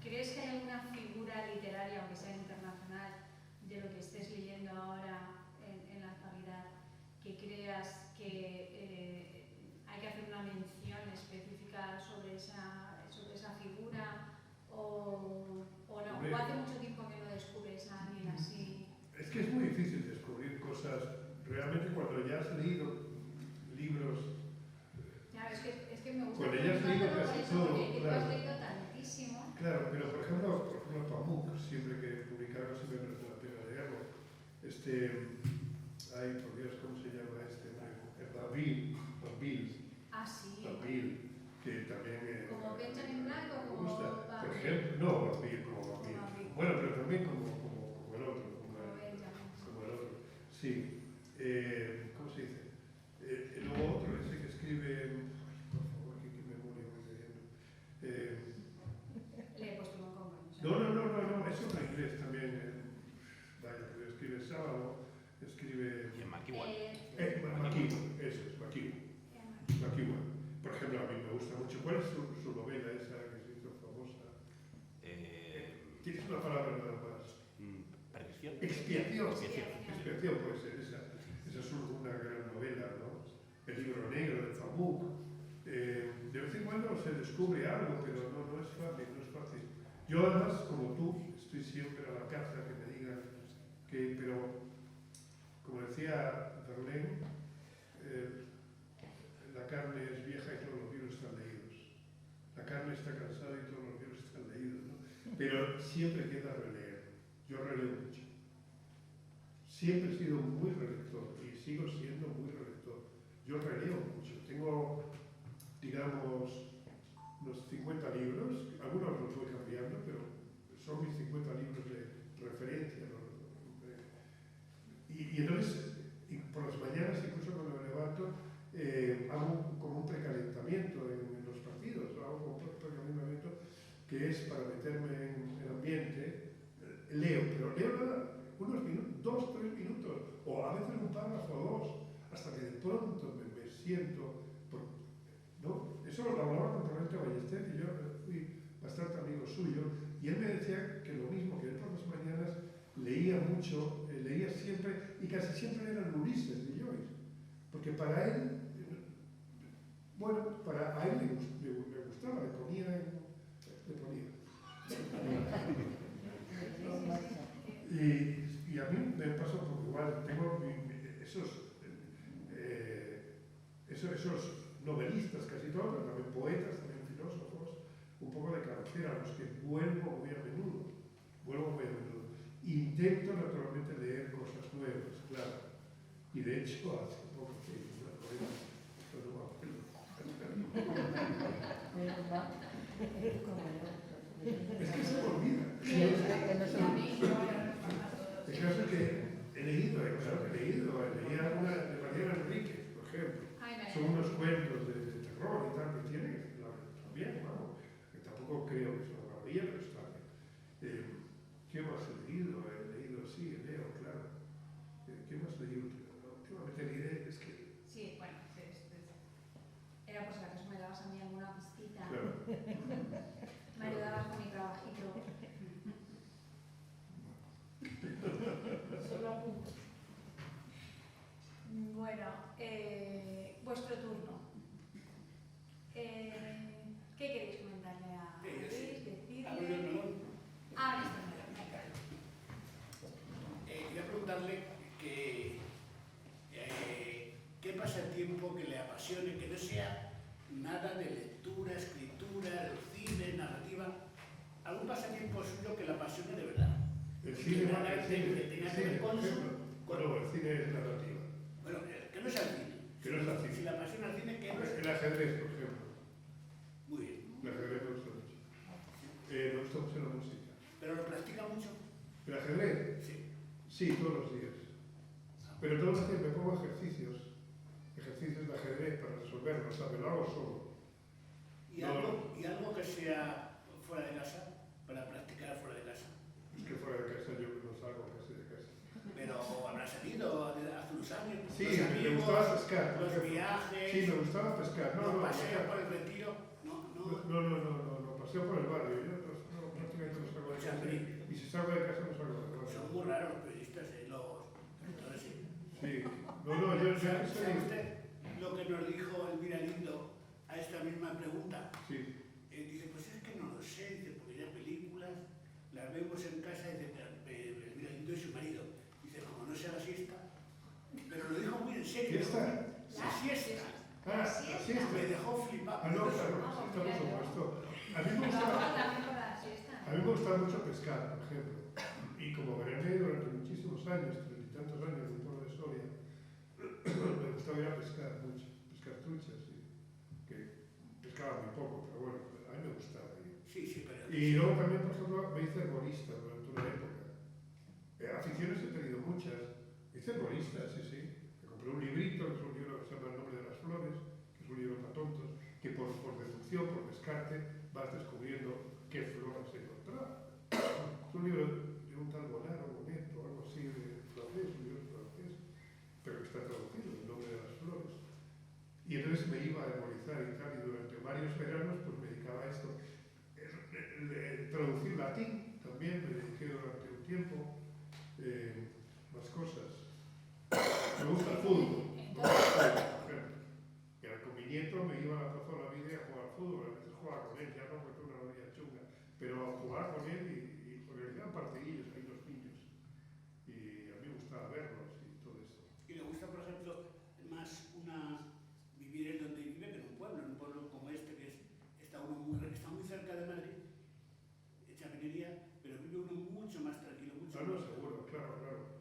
¿crees que hay alguna figura literaria, aunque sea internacional, de lo que estés leyendo ahora en la actualidad, que creas que hay que hacer una mención específica sobre esa figura o no? ¿O hace mucho tiempo que no descubres a alguien así? Es que es muy difícil descubrir cosas. Realmente cuando ya has leído libros... Claro, es que me gusta. Cuando ya has leído casi todo, porque claro. tú has leído tantísimo. Claro, pero por ejemplo Pamuk, siempre que publicaba, siempre merece la pena leerlo. Ay, por Dios, ¿cómo se llama este? Babil. Ah, sí. Babil, que también... ¿Como Benjamin Black o me como gusta. Babil? Por ejemplo, no, Babil, como Babil. Bueno, pero también como el otro. Como el otro. Sí. ¿Cómo se dice? Luego otro, ese que escribe... Ay, por favor, qué memoria voy teniendo. Le he puesto un combo. No, es otro inglés también. Vaya, pero escribe Sábado, escribe... Y en McEwan. McEwan, eso es, McEwan. Por ejemplo, a mí me gusta mucho. ¿Cuál es su novela esa que se hizo famosa? Tienes una palabra nada más. Perdición. Expiación puede ser esa. Esa es una gran novela, ¿no? El libro negro de Pamuk. De vez en cuando se descubre algo, pero no es fácil. Yo además, como tú, estoy siempre a la caza que me digan pero como decía Verlaine, la carne es vieja y todos los libros están leídos. La carne está cansada y todos los libros están leídos, ¿no? Pero siempre queda releer. Yo releo mucho. Siempre he sido muy relector y sigo siendo muy relector. Yo releo mucho. Tengo, digamos, unos 50 libros. Algunos los voy cambiando, pero son mis 50 libros de referencia, ¿no? Y entonces, por las mañanas, incluso cuando me levanto, hago como un precalentamiento en los partidos, hago como un precalentamiento que es para meterme en ambiente. Leo, pero leo nada, unos minutos, 2, 3 minutos, o a veces un párrafo o dos, hasta que de pronto me siento, ¿no? Eso lo hablaba con Roberto Ballester, que yo fui bastante amigo suyo, y él me decía que lo mismo, que él por las mañanas leía mucho, leía siempre, y casi siempre eran Ulises de Joyce, porque para él, bueno, a él le gustaba, le ponía. Y a mí me pasó porque igual tengo esos novelistas, casi todos, pero también poetas, también filósofos, un poco de cabecera, a los que vuelvo muy a menudo. Intento naturalmente leer cosas nuevas, claro. Y de hecho, hace poco que una novela, es que se me olvida. El caso es que he leído, leí alguna de Mariana Enríquez, por ejemplo. Son unos cuentos de terror y tal que tiene, también, vamos, que tampoco creo que es una maravilla, pero está bien. ¿Qué más he leído? Sí, leo, claro. ¿Qué más he leído? Últimamente leí, es que... Sí, bueno, era por si acaso me dabas a mí alguna pistita. Claro. Me ayudabas con mi trabajito. Solo apunto. Bueno, vuestro turno. ¿Qué queréis comentarle a Luis? Decirle. Quería preguntarle qué pasatiempo que le apasione, que no sea nada de lectura, escritura, cine, narrativa, algún pasatiempo suyo que le apasione de verdad. El cine, que tenga que ver con su... Bueno, el cine es narrativa. Bueno, que no sea el cine. Que no es el cine. Si le apasiona el cine, que no es El ajedrez, por ejemplo. Muy bien. El ajedrez me gusta mucho. Me gusta mucho la música. ¿Pero lo practica mucho? ¿El ajedrez? Sí. Sí, todos los días. Pero todos los días me pongo ejercicios de ajedrez para resolverlo, o sea, me lo hago solo. ¿Y algo que sea fuera de casa, para practicar fuera de casa? Es que fuera de casa yo no salgo casi de casa. Pero habrá salido hace unos años. Sí, los amigos, me gustaba pescar. Los viajes. Sí, me gustaba pescar. Los paseos por el retiro. No, paseo por el barrio. Yo prácticamente no salgo de casa. Y si salgo de casa no salgo de casa. Son muy raros los periodistas, los escritores, sí. Sí. Yo ¿Sabe soy... usted lo que nos dijo Elvira Lindo a esta misma pregunta? Sí. Dice, pues es que no lo sé, dice, porque ya películas las vemos en casa, dice, Elvira Lindo y su marido. Dice, como no sea la siesta. Pero lo dijo muy en serio. ¿Siesta? La siesta. La siesta. Me dejó flipado. No, claro, por supuesto. A mí me gustaba mucho pescar, por ejemplo. Y como verané durante muchísimos años, 30 y tantos años en un pueblo de Soria, me gustaba ir a pescar mucho, pescar truchas, sí. Que pescaba muy poco, pero bueno, a mí me gustaba ir. Sí, pero... Y luego también, por ejemplo, me hice herborista durante una época. Aficiones he tenido muchas. Me hice herborista, sí. Me compré un librito, que es un libro que se llama El nombre de las flores, que es un libro para tontos, que por deducción, por descarte, vas descubriendo qué flor has encontrado. Es un libro de un tal Bonaro, Bonet, o algo así de francés, un libro francés, pero que está traducido, El nombre de las flores. Y entonces me iba a herborizar y tal, y durante varios veranos pues me dedicaba a esto. Traducir latín también me dediqué durante un tiempo. Más cosas. Me gusta el fútbol. Y con mi nieto me iba a la Plaza de la Vida a jugar al fútbol. A veces jugaba con él, ya no porque una rodilla chunga, pero a jugar con él y organizar partidillos ahí los niños. Y a mí me gustaba verlos y todo esto. ¿Y le gusta, por ejemplo, más vivir en donde vive que en un pueblo como este, que está muy cerca de Madrid, Chapinería, pero vive uno mucho más tranquilo, mucho No, más... seguro, claro.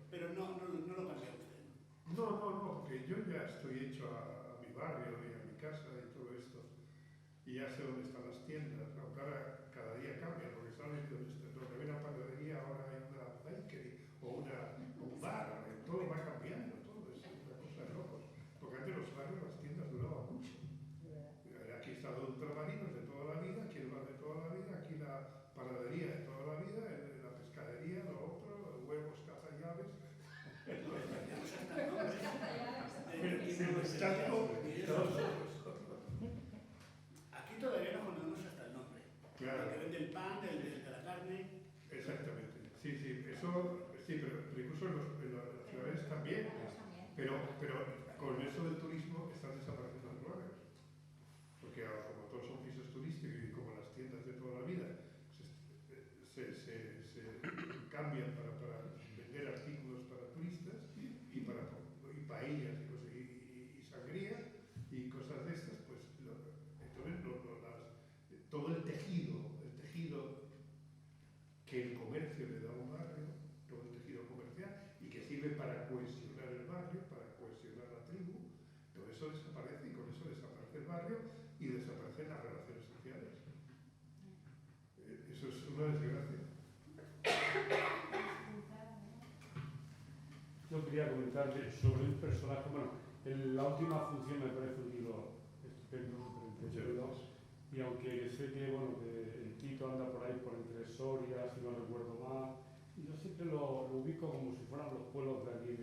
Pero no lo cambia usted. No, porque yo ya estoy hecho a mi barrio y a mi casa y todo esto. Y ya sé dónde están las tiendas, aunque ahora cada día cambia, porque sabes donde había una panadería, ahora hay una bakery o un bar, todo va cambiando, todo es una cosa de locos. Porque antes los barrios, las tiendas duraban mucho. Aquí está los ultramarinos de toda la vida, aquí el bar de toda la vida, aquí la panadería de toda la vida, la pescadería, lo otro, huevos, caza y aves. Aquí todavía no conocemos hasta el nombre. Claro. El que vende el pan, el de la carne. Exactamente. Sí, eso, sí, pero incluso en las ciudades también. Pero con eso del turismo están desapareciendo los barrios. Porque ahora, como todos son pisos turísticos y como las tiendas de toda la vida se cambian para vender artículos para turistas y paellas y sangría y cosas de estas, pues entonces todo el tejido que el comercio le da a un barrio, todo el tejido comercial y que sirve para cohesionar el barrio, para cohesionar la tribu, todo eso desaparece y con eso desaparece el barrio y desaparecen las relaciones sociales. Eso es una desgracia. Yo quería comentarle sobre un personaje, bueno, en la última función me parece un libro estupendo, súper entretenido, y aunque sé que, bueno, que el Quito anda por ahí por entre Soria, si no recuerdo mal, yo siempre lo ubico como si fueran los pueblos de aquí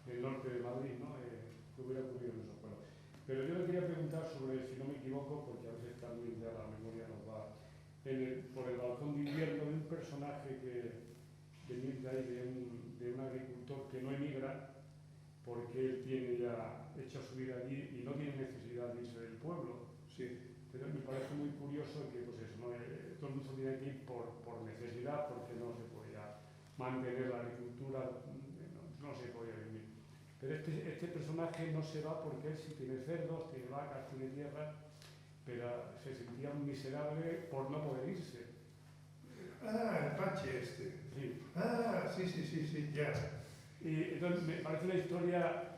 del norte de Madrid, ¿no? Que hubiera ocurrido en esos pueblos. Pero yo le quería preguntar sobre, si no me equivoco, porque a veces también ya la memoria nos va, por el balcón de invierno de un personaje que mirta ahí de un agricultor que no emigra porque él tiene ya hecha su vida allí y no tiene necesidad de irse del pueblo. Sí. Pero me parece muy curioso que pues eso, ¿no? Todo el mundo tiene que ir por necesidad, porque no se podía mantener la agricultura, no se podía vivir. Pero este personaje no se va porque él sí tiene cerdos, tiene vacas, tiene tierra, pero se sentía miserable por no poder irse. Ah, el Pache este. Sí. Ah, sí, ya. Y entonces me parece una historia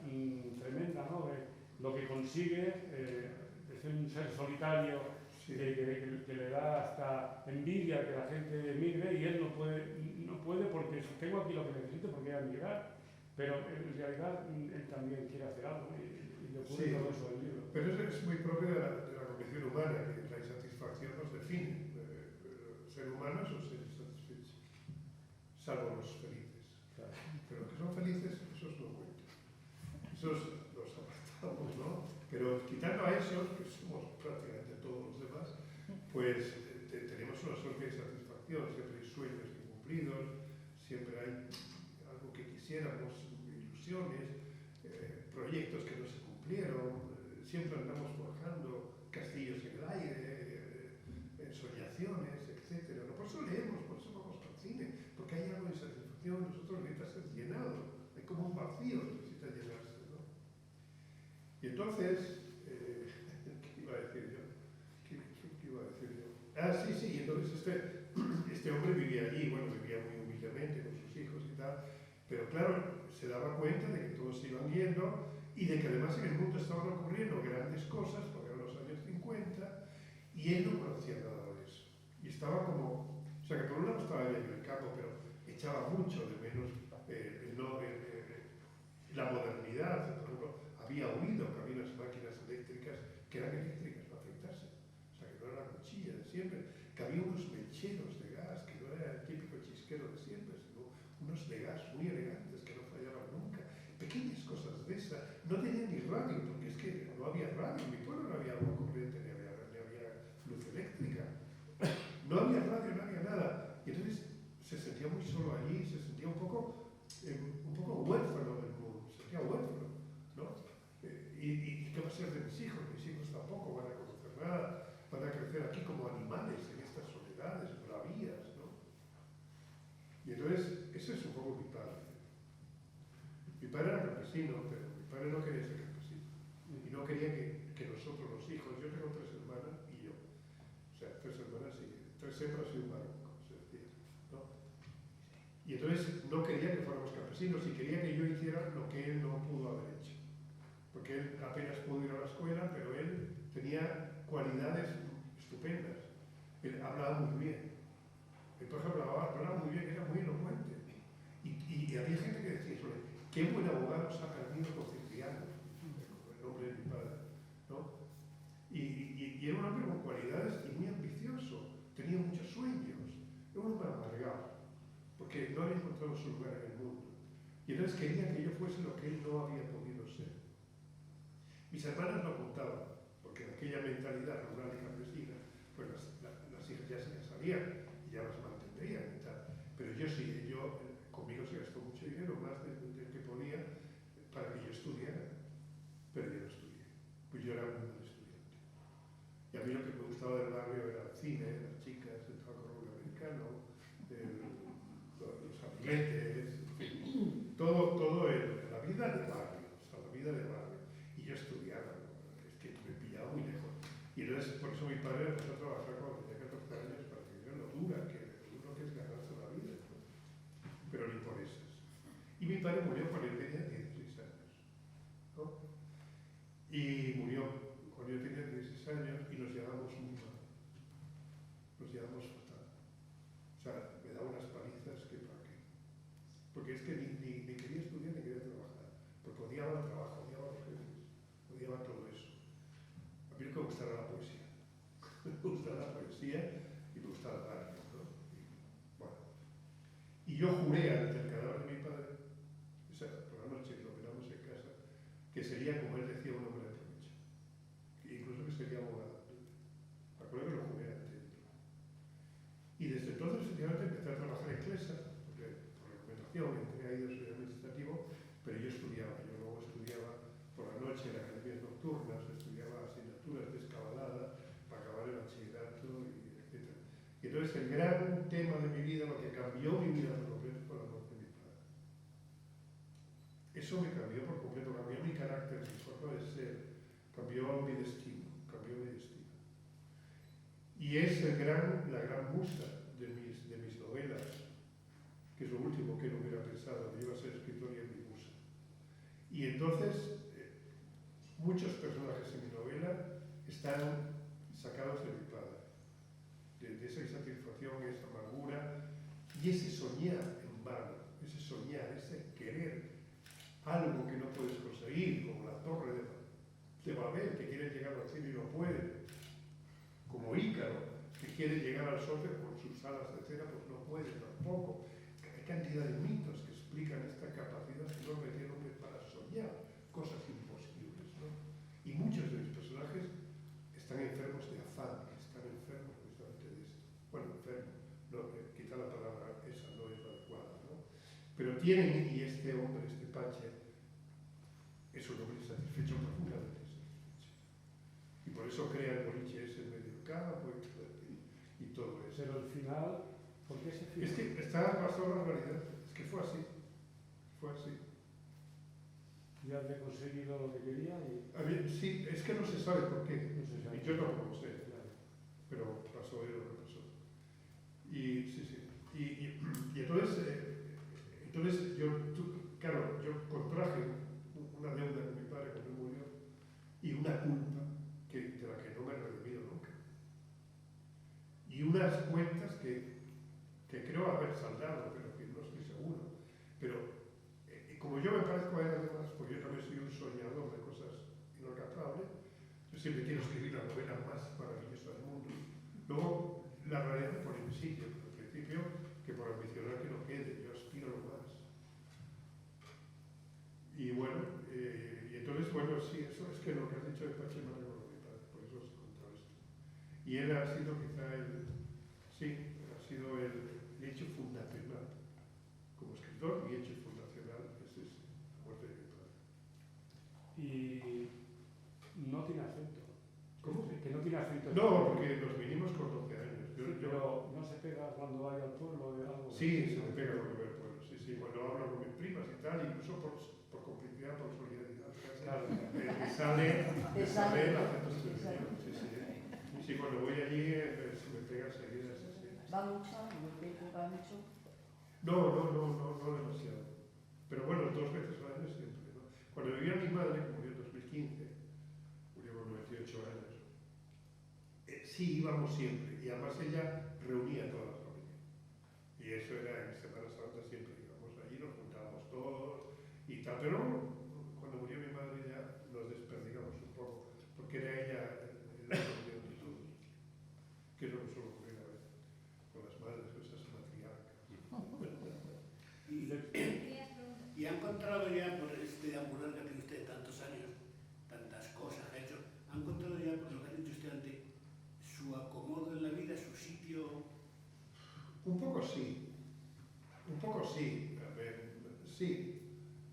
tremenda, ¿no? De lo que consigue de ser un ser solitario, Sí. que le da hasta envidia que la gente emigre y él no puede porque tengo aquí lo que necesito porque voy a emigrar, pero en realidad él también quiere hacer algo y le ocurre todo eso del libro. Pero eso es muy propio de la condición humana, que la insatisfacción nos define. Ser humanos o ser insatisfechos, salvo los felices. Claro. Pero los que son felices, esos no cuentan. Esos los apartamos, ¿no? Pero quitando a esos, que somos prácticamente todos los demás, pues tenemos una suerte de satisfacción. Siempre hay sueños incumplidos, siempre hay algo que quisiéramos, ilusiones, proyectos que no se cumplieron, siempre andamos forjando castillos en el aire, soñaciones, etc. ¿No? Por eso leemos, por eso vamos al cine, porque hay algo de satisfacción, nosotros necesitamos ser llenado, hay como un vacío que necesita llenarse, ¿no? Y entonces, ¿qué iba a decir yo? ¿Qué iba a decir yo? Ah, sí, entonces este hombre vivía allí, bueno, vivía muy humildemente con sus hijos y tal, pero claro, se daba cuenta de que todos se iban yendo y de que además en el mundo estaban ocurriendo grandes cosas, porque eran los años 50, y él no conocía nada de eso. Y estaba como, o sea que por un lado estaba bien en el campo, pero echaba mucho de menos la modernidad. Por ejemplo, había oído que había unas máquinas eléctricas que eran eléctricas para afeitarse, o sea que no era la cuchilla de siempre, que había unos mecheros de gas, que no era el típico chisquero de siempre, sino unos de gas muy elegantes que no fallaban nunca, pequeñas cosas de esas. No tenía ni radio, porque es que no había radio, en mi pueblo no había agua corriente, ni había luz eléctrica, no había radio, no había nada. Y entonces se sentía muy solo allí, se sentía un poco huérfano del mundo, se sentía huérfano, ¿no? ¿Y qué va a ser de mis hijos? Mis hijos tampoco van a conocer nada, van a crecer aquí como animales en estas soledades bravías, ¿no? Y entonces, ese es un poco mi padre. Mi padre era campesino, pero mi padre no quería ser campesino. Y no quería que nosotros, los hijos, yo tengo 3 hermanas y yo. O sea, 3 hermanas y 3 hembras y un varón, como se decía, ¿no? Y entonces no quería que fuéramos campesinos y quería que yo hiciera lo que él no pudo haber hecho. Porque él apenas pudo ir a la escuela, pero él tenía cualidades estupendas. Él hablaba muy bien. Él, por ejemplo, hablaba muy bien, era muy elocuente. Y había gente que decía, qué buen abogado se ha perdido con Cipriano, el nombre de mi padre, ¿no? Y era un hombre con cualidades y muy ambicioso, tenía muchos sueños, era un hombre amargado, porque no había encontrado su lugar en el mundo. Y entonces quería que yo fuese lo que él no había podido ser. Mis hermanas no contaban, porque en aquella mentalidad rural y campesina, pues las hijas ya se casarían y ya las mantendrían y tal. Pero yo sí, conmigo se gastó mucho dinero, más del que ponía, para que yo estudiara. cine, las chicas, el trabajo rubio americano, los amiguetes, en fin, todo la vida de barrio, o sea, la vida de barrio. Y yo estudiaba, ¿no? Es que me pillaba muy lejos. Y entonces, por eso mi padre empezó a trabajar cuando tenía 14 años para que viera lo duro que es ganarse la vida, ¿no? Pero ni por eso. Y mi padre murió cuando yo tenía 16 años, ¿no? Y murió cuando yo tenía 16 años y nos llevábamos muy mal. Nos llevábamos fatal. O sea, me daba unas palizas que para qué. Porque es que ni quería estudiar ni quería trabajar. Porque odiaba el trabajo, odiaba los jefes, odiaba todo eso. A mí lo que me gustaba era la poesía. Me gustaba la poesía y me gustaba el arte, ¿no? Bueno. Y yo juré ante el cadáver de mi padre, o sea, por la noche lo miramos en casa, que sería, como él decía, un hombre de provecho. Que incluso que sería abogado. Me acuerdo que lo juré ante él. Y desde entonces, efectivamente, empecé a trabajar en Clesa, porque por recomendación entré ahí de estudiante administrativo, pero yo estudiaba. Yo luego estudiaba por la noche en academias nocturnas, estudiaba asignaturas de escabalada para acabar el bachillerato, etc. Y entonces el gran tema de mi vida, lo que cambió mi vida por completo, fue la muerte de mi padre. Eso me cambió por completo, cambió mi carácter, mi forma de ser, cambió mi destino, cambió mi destino. Y es la gran musa de mis novelas, que es lo último que no hubiera pensado, que iba a ser escritor y es mi musa. Y entonces, muchos personajes en mi novela están sacados de mi padre, de esa insatisfacción, esa amargura y ese soñar en vano, ese soñar, ese querer algo que no puedes conseguir, como la torre de Babel, que quiere llegar al cielo y no puede, como Ícaro, que quiere llegar al sol pero con sus alas de cera, pues no puede tampoco. Hay cantidad de mitos que explican esta capacidad enorme del hombre para soñar cosas imposibles, ¿no? Y muchos de mis personajes están enfermos de afán, están enfermos justamente de esto. Bueno, enfermos, no, quizá la palabra esa no es la adecuada, ¿no? Pero tienen, y este hombre, este Pache, es un hombre satisfecho, profundamente satisfecho. Y por eso crea el boliche ese en medio del campo y todo eso. Pero al final, ¿por qué ese final? Es que pasó la realidad, es que fue así. Fue así. Ya había conseguido lo que quería y A ver, sí, es que no se sabe por qué. no se sabe. Y yo tampoco lo sé, Claro. pero pasó lo que pasó. Y sí, sí. Y entonces claro, yo contraje una deuda con mi padre cuando él murió y una culpa de la que no me he redimido nunca. Y unas cuentas que creo haber saldado, pero que no estoy seguro. Pero como yo me parezco a él además, pues yo también soy un soñador de cosas inalcanzables, yo siempre quiero escribir la novela más maravillosa del mundo. Luego, la realidad me pone en sitio, al principio, que por ambicionar que no quede, yo aspiro a lo más. Y bueno, y entonces, bueno, sí, eso es que lo que has dicho de Pache me ha recordado mi padre, por eso os he contado esto. Y él ha sido quizá el hecho fundacional, como escritor, mi hecho fundacional es ese, la muerte de mi padre. Y no tiene acento. ¿Cómo? Que no tiene acento. No, porque nos vinimos con 12 años. Pero no se pega cuando vaya al pueblo de algo. Sí, se me pega lo que ve el pueblo, sí, sí. Cuando hablo con mis primas y tal, incluso por complicidad, por solidaridad, Claro. sale el acento Te sale. sevillano, sí, sí. Sí, cuando voy allí se me pega enseguida, sí, sí. ¿Va mucho? ¿Va mucho? No demasiado. Pero bueno, 2 veces al año siempre, ¿no? Cuando vivía mi madre, que murió en 2015, murió con 98 años, sí íbamos siempre, y además ella reunía a toda la familia. Y eso era en Semana Santa, siempre íbamos allí, nos juntábamos todos y tal, pero cuando murió mi madre ya nos desperdigamos un poco, porque era ella la reunión de todos, que es lo que suele ocurrir a veces con las madres, con esas matriarcas. Y ha encontrado ya, por este deambular que tiene usted tantos años, tantas cosas que ha hecho, ha encontrado ya, por lo que ha dicho usted antes, su acomodo en la vida, su sitio. Un poco sí, a ver, sí.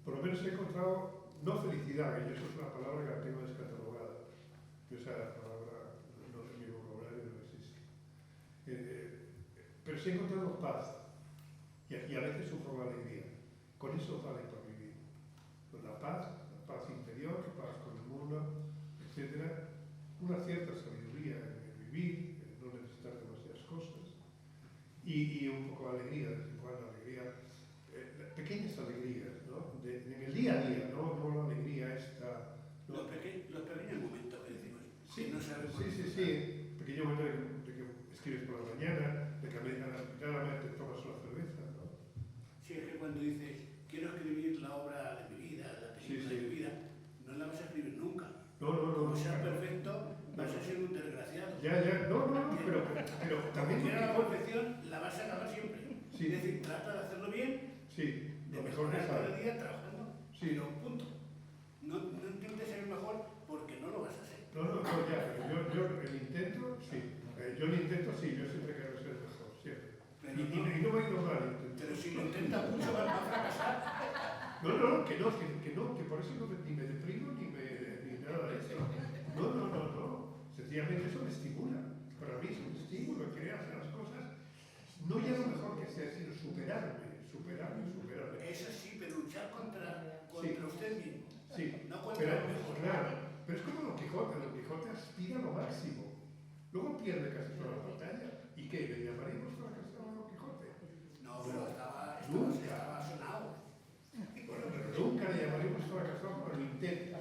Por lo menos he encontrado, no felicidad, y eso es una palabra que la tengo descatalogada, que esa palabra no es mi vocabulario, no existe. pero sí he encontrado paz y a veces un poco de alegría. Con eso vale para vivir. Con la paz interior, paz con el mundo, etc. Una cierta sabiduría en vivir, en no necesitar demasiadas cosas y un poco de alegría, de vez en cuando, alegría, pequeñas alegrías, ¿no? En el día a día, no la alegría esta. ¿No? Los pequeños momentos que decimos, Sí, no sabemos. sí. Pequeño momento de que escribes por la mañana, de que claramente tomas una cerveza, ¿no? Sí, es que cuando dices, quiero escribir la obra de mi vida, la película de mi vida, no la vas a escribir nunca. No. Como seas perfecto, vas a ser un desgraciado. No, pero también... Como quiera la perfección, la vas a acabar siempre. Sí. Es decir, trata de hacerlo bien, Sí, de lo mejor que mejorar cada sabes. día trabajando, Sí. pero punto. No intentes ser mejor porque no lo vas a ser. No, ya, pero yo el intento, sí. Yo siempre quiero ser mejor, siempre. Pero Y no me ha ido mal el intento. Pero si lo intentas mucho, vas a fracasar. Que por eso ni me deprimo ni nada de eso. No. Sencillamente eso me estimula. Para mí es un estímulo, querer hacer las cosas, no ya lo mejor que sea, sino superarme. Eso sí, pero luchar contra usted mismo. Sí, No contra pero, el mejor. claro, pero es como Don Quijote aspira a lo máximo. Luego pierde casi toda la batalla. ¿Y qué? ¿Le llamaremos fracasado a Don Quijote? No, pero estaba sonado. Bueno, pero nunca le llamaremos fracasado, pero lo intenta.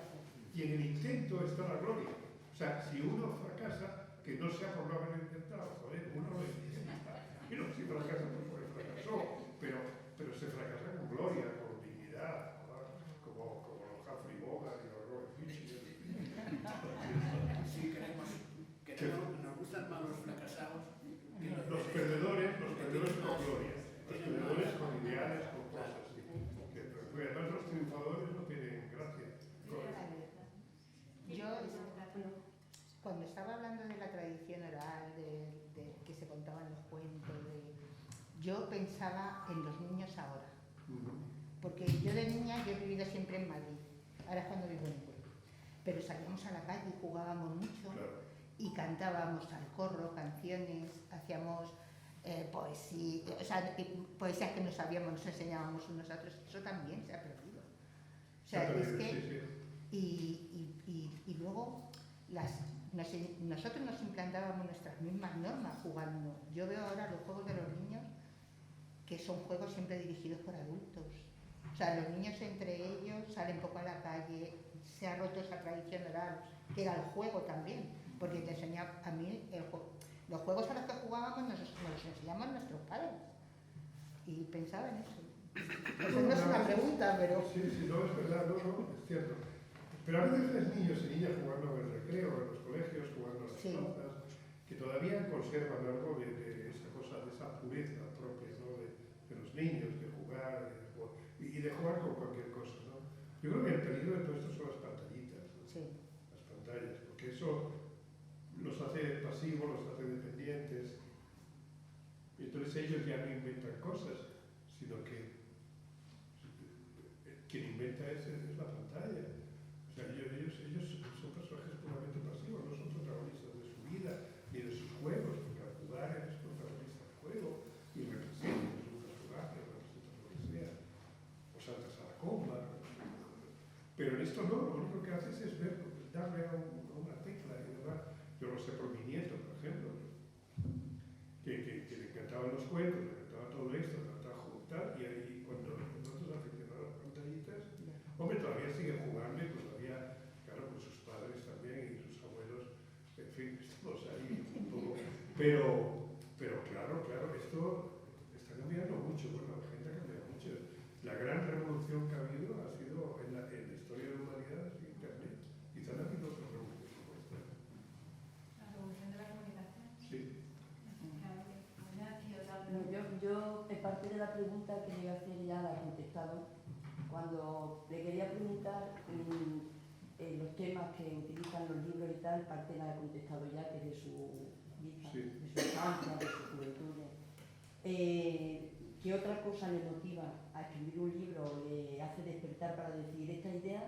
Y en el intento está la gloria. O sea, si uno fracasa, que no sea por no haberlo intentado, joder, uno lo intenta. Y no, si fracasa, pues fracasó, pero se fracasa con gloria, con dignidad, como los Humphrey Bogart y los Robert Fisher. Sí, nos gustan más los fracasados que Los perdedores con gloria, los perdedores con ideales, con cosas. Sí. Porque además los triunfadores no tienen gracia. Yo, cuando estaba hablando de la tradición oral, de que se contaban los cuentos, yo pensaba en los niños ahora. Porque yo de niña, yo he vivido siempre en Madrid, ahora es cuando vivo en pueblo. Pero salíamos a la calle, jugábamos mucho, Claro. y cantábamos al corro, canciones, hacíamos poesía, o sea, poesías que nos sabíamos, nos enseñábamos unos a otros, eso también se ha perdido. O sea, es que... Y luego nosotros nos implantábamos nuestras mismas normas jugando. Yo veo ahora los juegos de los niños que son juegos siempre dirigidos por adultos. O sea, los niños entre ellos salen poco a la calle, se ha roto esa tradición oral, que era el juego también, porque te enseñaba a mí los juegos a los que jugábamos nos los enseñaban nuestros padres. Y pensaba en eso. Eso no es una pregunta, pero... Sí, no, es verdad, no, es cierto. Pero a veces ves niños y niñas jugando en el recreo, en los colegios, jugando en las plazas, que todavía conservan algo de esa cosa, de esa pureza propia, ¿no? de los niños, de jugar, y de jugar con cualquier cosa, ¿no? Yo creo que el peligro de todo esto son las pantallitas, ¿no? Sí. Las pantallas, porque eso los hace pasivos, los hace dependientes, y entonces ellos ya no inventan cosas, sino que quien inventa es la pantalla. O sea, ellos son personajes puramente pasivos, no son protagonistas de su vida ni de sus juegos, porque al jugar eres protagonista del juego y representas un personaje, representas lo que sea, o saltas a la comba. Pero en esto no, lo único que haces es darle a una tecla y demás. Yo lo sé por mi nieto, por ejemplo, que le encantaban los cuentos, le encantaba todo esto, le encantaba juntar, y ahí cuando nosotros aficionados a las pantallitas, hombre, todavía siguen jugando y todavía, claro, con sus padres también y sus abuelos, en fin, estamos ahí un poco. Pero claro, esto está cambiando mucho, bueno, la gente ha cambiado mucho. La gran revolución que ha habido ha sido en la historia de la humanidad, ha sido Internet. Quizá no ha habido otra revolución como esta. La revolución de la comunicación. Sí. Yo, en parte de la pregunta que le iba a hacer ya la he contestado. Cuando le quería preguntar los temas que utilizan los libros y tal, parte la he contestado ya, que de su vida, Sí. de su infancia, de su juventud. ¿Qué otra cosa le motiva a escribir un libro, le hace despertar para decir esta idea?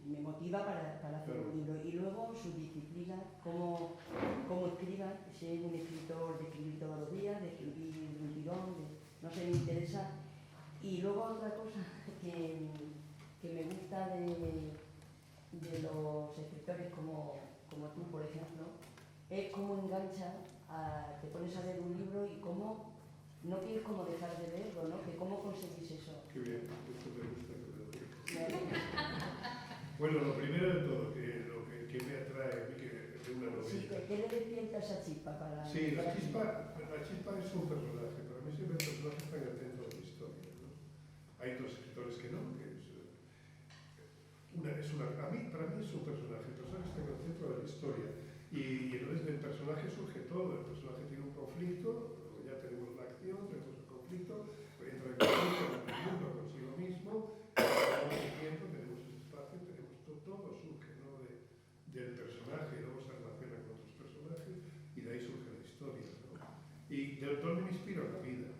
me motiva para hacer un libro. Y luego su disciplina, cómo escriba, si es un escritor de escribir todos los días, de escribir un tirón, no sé, me interesa. Y luego otra cosa que me gusta de los escritores como tú, por ejemplo, es cómo engancha, te pones a leer un libro y cómo no quieres como dejar de leerlo, ¿no? Que cómo conseguís eso. Qué bien, esto me gusta que me lo digas. Bueno, lo primero de todo, que me atrae a mí de una novela. Sí, ¿qué le despierta esa chispa para...? Sí, la chispa es un personaje. Para mí siempre el personaje está en el centro de la historia, ¿no? Hay otros escritores que no, que para mí es un personaje. El personaje está en el centro de la historia. Y entonces del personaje surge todo. El personaje tiene un conflicto, luego ya tenemos la acción, tenemos el conflicto, entra en conflicto con el mundo, consigo mismo, tenemos el tiempo, tenemos el espacio, tenemos todo surge, ¿no? del personaje, luego se relaciona con otros personajes y de ahí surge la historia, ¿no? Y de dónde me inspiro la vida.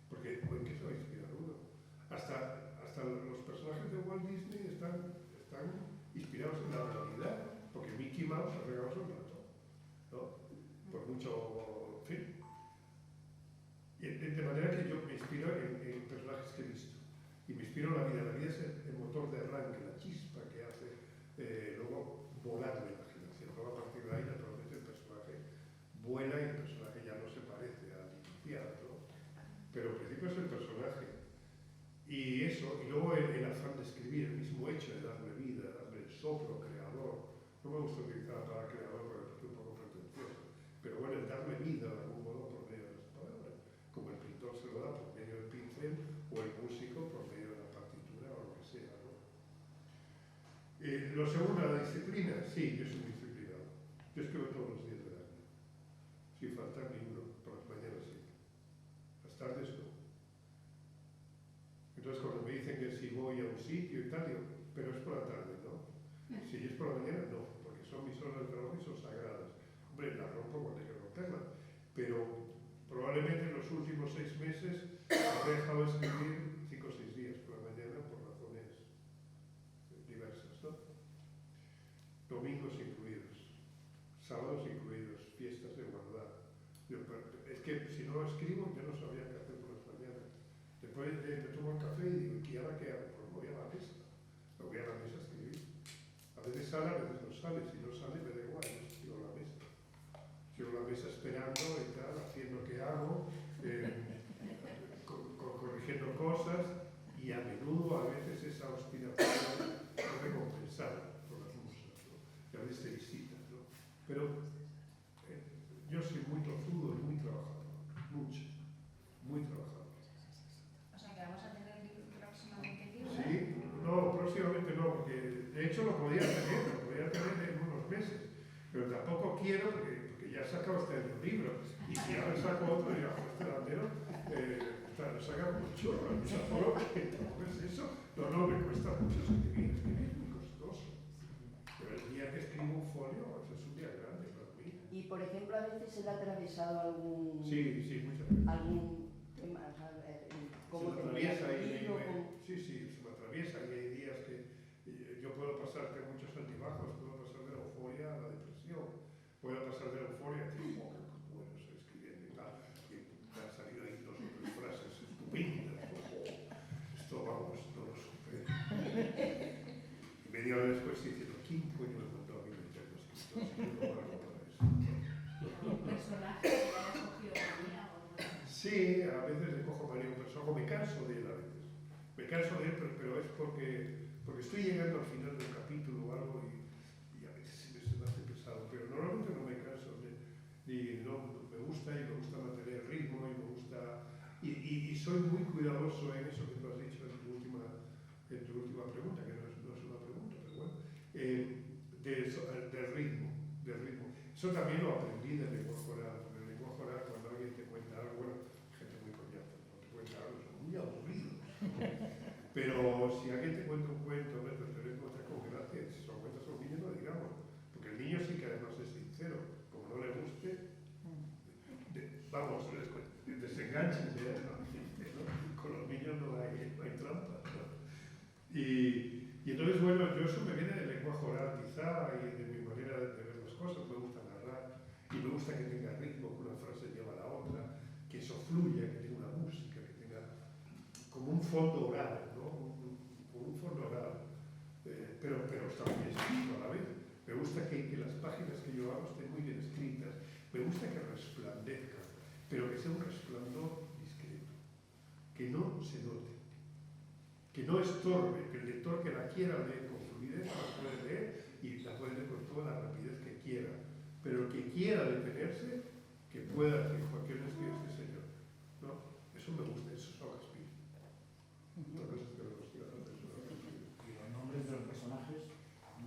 Porque ¿en qué se va a inspirar uno? Hasta los personajes de Walt Disney están inspirados en la realidad, porque Mickey Mouse ha regalado su ratón, ¿no? Por mucho, en fin. De manera que yo me inspiro en personajes que he visto. Y me inspiro en la vida. La vida es el motor de arranque, la chispa que hace luego volar la imaginación. Luego a partir de ahí, naturalmente, el personaje vuela y el personaje ya no se parece al inicial, ¿no? Pero al principio es el personaje. Y eso, y luego el afán de escribir, el mismo hecho de darle vida, darle el soplo creador. No me gusta utilizar la palabra creador porque me parece un poco pretencioso, pero bueno, el darle vida de algún modo por medio de las palabras, como el pintor se lo da por medio del pincel o el músico por medio de la partitura o lo que sea, ¿no? Lo segundo, la disciplina. Sí, yo soy muy disciplinado. Yo escribo todos los días del año, sin faltar ni uno, por las mañanas sí. Las tardes no. Entonces cuando me dicen que si voy a un sitio y tal, digo, pero es por la tarde, ¿no? Si es por la mañana, no, porque son mis horas de trabajo y son sagradas. Hombre, las rompo cuando hay que romperlas, pero probablemente en los últimos 6 meses he dejado de escribir 5 o 6 días por la mañana por razones diversas, ¿no? Domingos incluidos, sábados incluidos, fiestas de igualdad. Es que si no escribo, yo no sabía qué hacer por las mañanas. Después me tomo el café y digo, ¿y ahora qué hago? Pues voy a la mesa. Me voy a la mesa a escribir. A veces sale, a veces no sale. Si no sale, me da igual, yo sigo la mesa. Sigo la mesa esperando y tal, haciendo que hago, corrigiendo cosas, y a menudo, a veces, esa obstinación es recompensada por las musas, ¿no? Y a veces te visitan, ¿no? Pero yo soy muy tozudo y muy trabajador. Mucho. Muy trabajador. O sea, que vamos a tener próximamente libros. Sí, no, próximamente no, porque de hecho lo podía tener en unos meses, pero tampoco quiero, porque ya he sacado este año un libro, y si ahora saco otro, y bajo este delantero, lo saca mucho, tampoco es eso. No, me cuesta mucho escribir es muy costoso. Pero el día que escribo un folio, eso es un día grande para mí. Y por ejemplo, a veces se le ha atravesado algún... Sí, muchas veces. Algún tema, ¿cómo se me atraviesa sí, se me atraviesa y hay días que yo puedo pasar de muchos altibajos, puedo pasar de la euforia a la depresión, puedo pasar de la euforia a decir, oh, qué bueno estoy escribiendo y tal, y me han salido ahí 2 o 3 frases estupendas, esto vamos, no lo supe. Y media hora después diciendo, ¿quién coño me mandó a mí meter los escritores? Yo no valgo para eso. ¿Un personaje que le hayas cogido manía o no? Sí, a veces le cojo manía a un personaje, me canso de él a veces. Me canso de él, pero es porque estoy llegando al final del capítulo o algo y a veces se me hace pesado, pero normalmente no me canso y no, me gusta mantener el ritmo y me gusta y soy muy cuidadoso en eso que tú has dicho en tu última pregunta, que no es una pregunta, pero bueno, del ritmo. Eso también lo aprendí del lenguaje oral. En el lenguaje oral, cuando alguien te cuenta algo, bueno, gente muy coñaza, cuando te cuenta algo son muy aburridos. Pero si alguien te cuenta un cuento, te lo encuentras con gracia. Si se lo cuentas a un niño, no digamos. Porque el niño sí que además es sincero. Como no le guste, vamos, desenganchense, ¿no? Con los niños no hay trampa, ¿no? Y entonces, bueno, yo soy fondo oral, ¿no? Un fondo oral, pero está muy bien escrito a la vez. Me gusta que las páginas que yo hago estén muy bien escritas, me gusta que resplandezcan, pero que sea un resplandor discreto, que no se note, que no estorbe, que el lector que la quiera leer con fluidez la puede leer y la puede leer con toda la rapidez que quiera, pero el que quiera detenerse, que pueda decir, Joaquín escribe este señor, ¿no? Eso me gusta, eso son las pilas. Entonces, ¿Y los nombres de los personajes?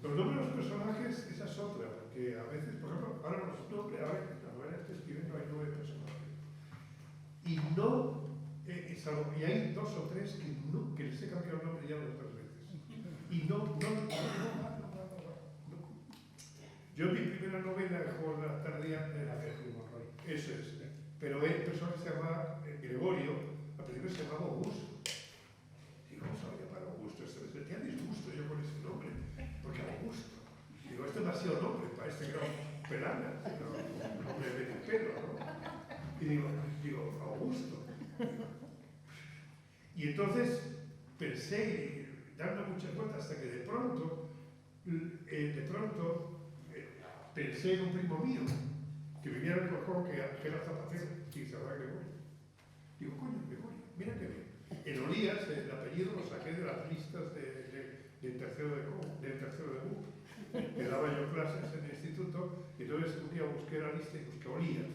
los nombres de los personajes, esa es otra, porque a veces, por ejemplo, ahora los nombres, ahora en la novela que estoy escribiendo hay 9 personajes. Y no, y hay 2 o 3 que les he cambiado el nombre ya 2 o 3 veces. Y no. Yo mi primera novela, El juego de la tardía, era eso es. Pero el personaje se llamaba Gregorio, al principio se llamaba Augusto. Digo, ¿cómo se va a llamar Augusto? Se sentía disgusto yo con ese nombre, porque Augusto. Digo, este es demasiado nombre para este gran pelana, un nombre de pelo, ¿no? Y digo, Augusto. Y entonces pensé, dando muchas vueltas, hasta que de pronto pensé en un primo mío, que vivía en el Corcón, que era zapatero, y se llamaba Gregorio. Digo, coño, Gregorio, mira qué bien. En Olías, el apellido lo saqué de las listas del tercero de BUP. Que daba yo clases en el instituto, y entonces un día busqué la lista y busqué Olías.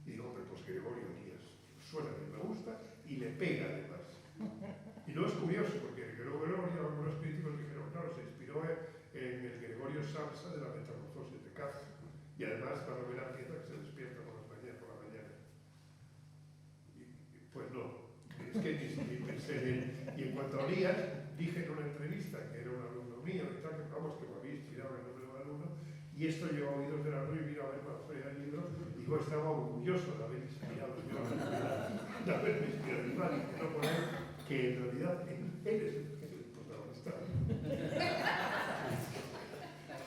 Y digo, hombre, pues Gregorio Olías. Suena que me gusta y le pega además. Y luego es curioso, porque Gregorio, algunos críticos dijeron, claro, se inspiró en el Gregorio Samsa de la Metamorfosis de Kafka. Y además la novela empieza que se despierta por la mañana. Pues no, es que ni pensé en él. Y en cuanto a Olías, dije en una entrevista que era un alumno mío y tal, que vamos, que me había inspirado en el nombre de un alumno, y esto yo he oído de la Rui, mira a ver cuando estoy en el libro, y yo estaba orgulloso de haber inspirado yo de haberme inspirado en Mali, que no poner que en realidad él es el protagonista.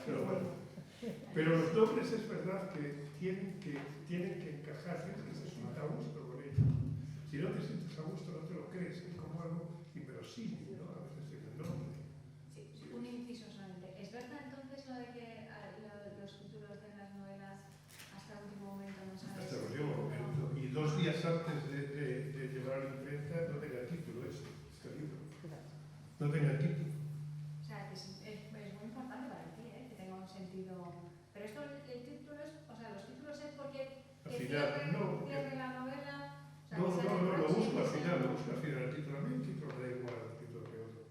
Pero bueno. Pero los nombres es verdad que tienen que encajar, tienes que sentirte a gusto con ellos. Si no te sientes a gusto, no te lo crees, es como algo inverosímil, ¿no? A veces en el nombre. Sí, un inciso solamente. ¿Es verdad entonces lo de que los títulos de las novelas hasta el último momento no sabes? Hasta el último momento. Y 2 días antes de llevar a la imprenta no tenía título este libro. No tenía título. O sea, que es muy importante para ti, que tenga un sentido. Pero esto, el título es, o sea, los títulos es porque Al final, cierre la novela. O sea, no, lo busco al final, el título. A mí el título me da igual, el título que otro.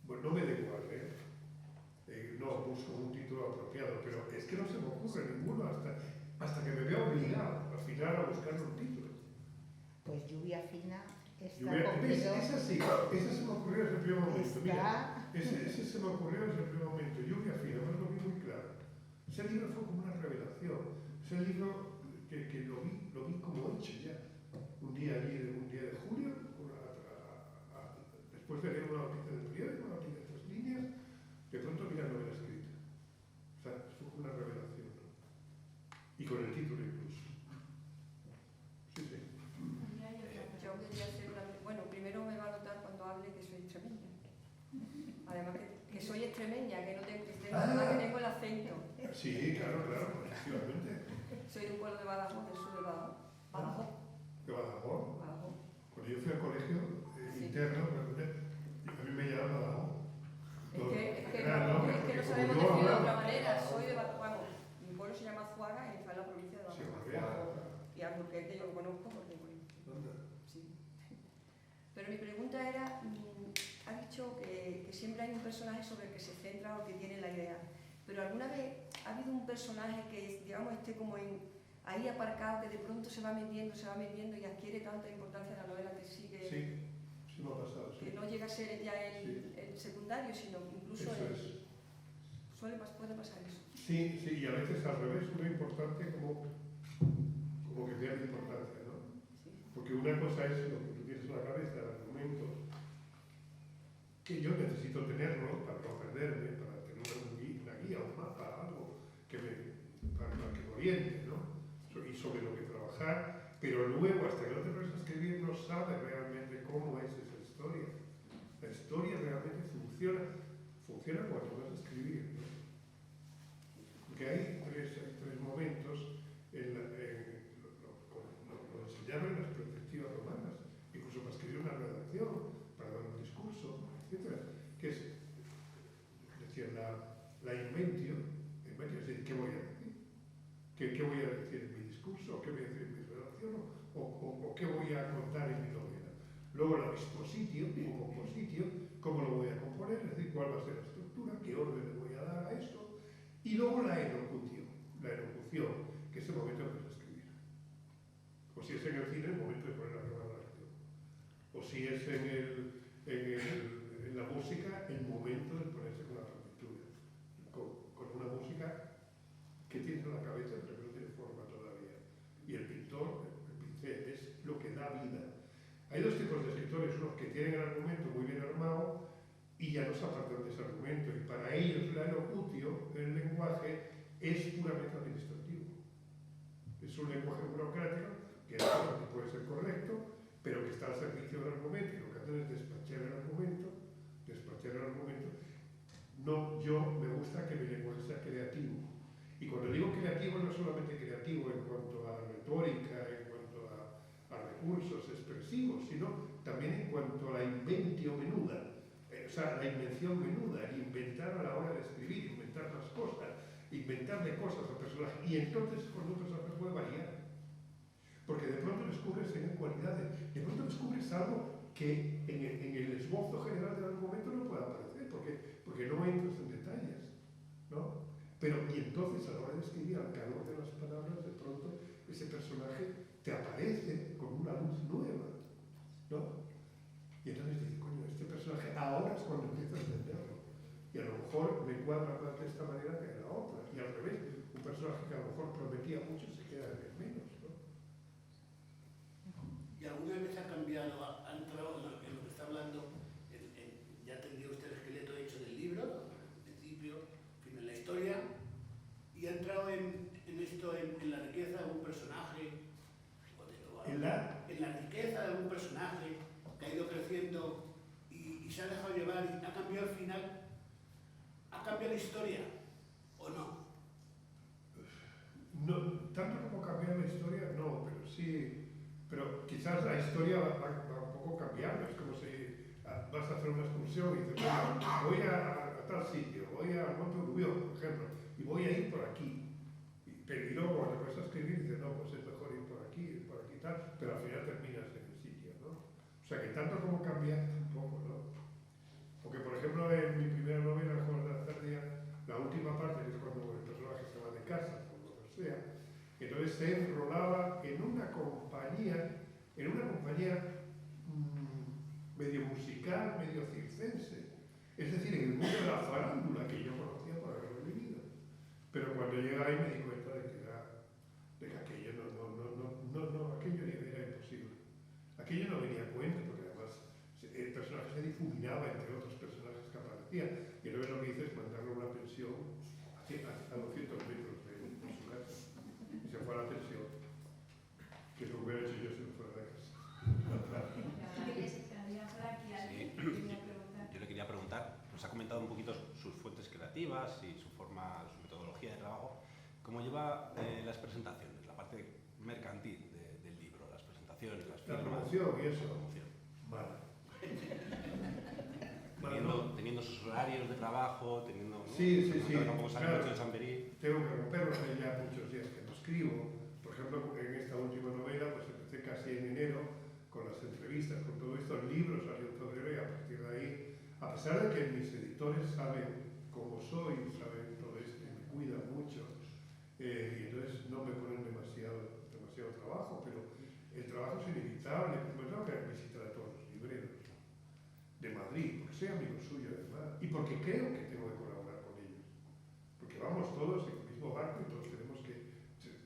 Bueno, no me da igual, no busco un título apropiado, pero es que no se me ocurre ninguno hasta que me veo obligado al final a buscar un título. Pues Lluvia Fina está Esa sí, esa se me ocurrió desde el primer momento. Mira, ese se me ocurrió desde el primer momento. Lluvia Fina, además lo vi muy claro. Ese libro fue como una revelación. Ese libro que lo vi como hecho ya. Un día de julio, después de leer una noticia del periódico, una noticia de 3 líneas, de pronto vi la novela escrita. O sea, fue como una revelación, ¿no? Y con el título incluso. Sí. Yo quería hacer bueno, primero me va a notar cuando hable que soy extremeña. Además que soy extremeña, que no tengo, que tengo el acento. Sí, claro, efectivamente. Soy de un pueblo de Badajoz, del sur de Badajoz. ¿De Badajoz? Badajoz. Cuando yo fui al colegio interno, a mí me llamaban Badajoz. Es que no sabemos decirlo de otra manera. Soy de Badajoz. Mi pueblo se llama Zuaga y está en la provincia de Badajoz. Y Alburquerque yo lo conozco porque, bueno, sí. Pero mi pregunta era, ha dicho que siempre hay un personaje sobre el que se centra o que tiene la idea. Pero ¿alguna vez ha habido un personaje que, digamos, esté como ahí aparcado, que de pronto se va metiendo y adquiere tanta importancia en la novela que sigue? Sí me ha pasado, sí. Que no llega a ser ya el secundario, sino incluso puede pasar eso. Sí, y a veces al revés, uno importante como que pierde importancia, ¿no? Sí. Porque una cosa es lo que tú tienes en la cabeza, el argumento, que yo necesito tenerlo para no perderme, para tener una guía, un mapa, algo para que me oriente, ¿no? Y sobre lo que trabajar, pero luego hasta que no te pones a escribir no sabes realmente cómo es esa historia. funciona cuando vas a escribir, ¿no? Porque hay tres momentos en lo se llaman las perspectivas romanas, incluso para escribir una redacción, para dar un discurso, etc. Que es decir, la inventio, es decir, ¿qué voy a decir? ¿Qué voy a decir en mi discurso? ¿Qué voy a decir en mi redacción? ¿O qué voy a contar en mi novela? Luego la dispositio, o compositio, cómo lo voy a componer, es decir, cuál va a ser la estructura, qué orden le voy a dar a esto, y luego la elocución, que es el momento de escribir. O si es en el cine, el momento de poner a grabar la acción. O si es en la música, el momento de ponerse con la partitura. Con una música que tienes en la cabeza, pero que no tiene forma todavía. Y el pintor, el pincel, es lo que da vida. Hay dos tipos de escritores, unos que tienen el argumento muy bien armado y ya no se apartan de ese argumento. Y para ellos la elocutio, el lenguaje, es puramente administrativo. Es un lenguaje burocrático que puede ser correcto, pero que está al servicio del argumento, y lo que hacen es despachar el argumento. No, yo me gusta que mi lenguaje sea creativo. Y cuando digo creativo, no solamente creativo en cuanto a la retórica, en cuanto a recursos expresivos, sino también en cuanto a la inventio menuda. O sea, la invención menuda, el inventar a la hora de escribir, inventar las cosas, inventarle cosas al personaje. Y entonces, cuando un personaje puede variar. Porque de pronto descubres cualidades, de pronto descubres algo que en el esbozo general del argumento no puede aparecer, porque no entras en detalles, ¿no? Pero, y entonces, a la hora de escribir, al calor de las palabras, de pronto, ese personaje te aparece con una luz nueva, ¿no? Y entonces dices, coño, este personaje ahora es cuando empiezas a entenderlo. Y a lo mejor me cuadra más de esta manera que de la otra. Y al revés, un personaje que a lo mejor prometía mucho se queda en menos, ¿no? ¿Y alguna vez ha cambiado, ha entrado en lo que está hablando, ya tendría usted el esqueleto hecho del libro, al principio, en la historia, y ha entrado en la riqueza de algún personaje, en la riqueza de algún personaje que ha ido creciendo y se ha dejado llevar y ha cambiado al final, ha cambiado la historia, ¿o no? No, tanto como cambiar la historia, no, pero sí, pero quizás la historia va un poco cambiando. Es como si vas a hacer una excursión y dices, bueno, voy a tal sitio, voy a Monte Rubión, por ejemplo, y voy a ir por aquí. Y luego cuando te vas a escribir dices, no, pues es mejor ir por aquí y tal, pero al final terminas en el sitio, ¿no? O sea que tanto como cambiar, tampoco, ¿no? Porque, por ejemplo, en mi primera novela, El juego de la tardía, la última parte, que es cuando el personaje se va de casa, por lo que sea, entonces se enrolaba en una compañía medio musical, medio circense. Es decir, en el mundo de la farándula, que yo conocía por haberlo vivido. Pero cuando llegué ahí me di cuenta de que aquello aquello era imposible. Aquello no venía a cuenta, porque además el personaje se difuminaba entre otros personajes que aparecían. Y luego lo que hice es mandarle una pensión a 200 metros de su casa. Y se fue a la pensión, que es lo que hubiera hecho yo si no fuera de casa. Yo le quería preguntar, nos ha comentado un poquito sus fuentes creativas y su metodología de trabajo. ¿Cómo lleva las presentaciones, la parte mercantil del libro, las presentaciones, las firmas? La promoción y eso. Vale. Teniendo sus horarios de trabajo, teniendo... ¿no? Sí. Tampoco sale Claro, mucho en Samberí. tengo que romperlo, hace ya muchos días que no escribo. Por ejemplo, en esta última novela, pues empecé casi en enero con las entrevistas, con todo esto. El libro salió en febrero y a partir de ahí, a pesar de que mis editores saben cómo soy, saben todo esto y me cuidan mucho, y entonces no me ponen demasiado trabajo, pero el trabajo es inevitable. Pues tengo que visitar a todos los libreros de Madrid, porque soy amigo suyo además, y porque creo que tengo que colaborar con ellos. Porque vamos todos en el mismo barco y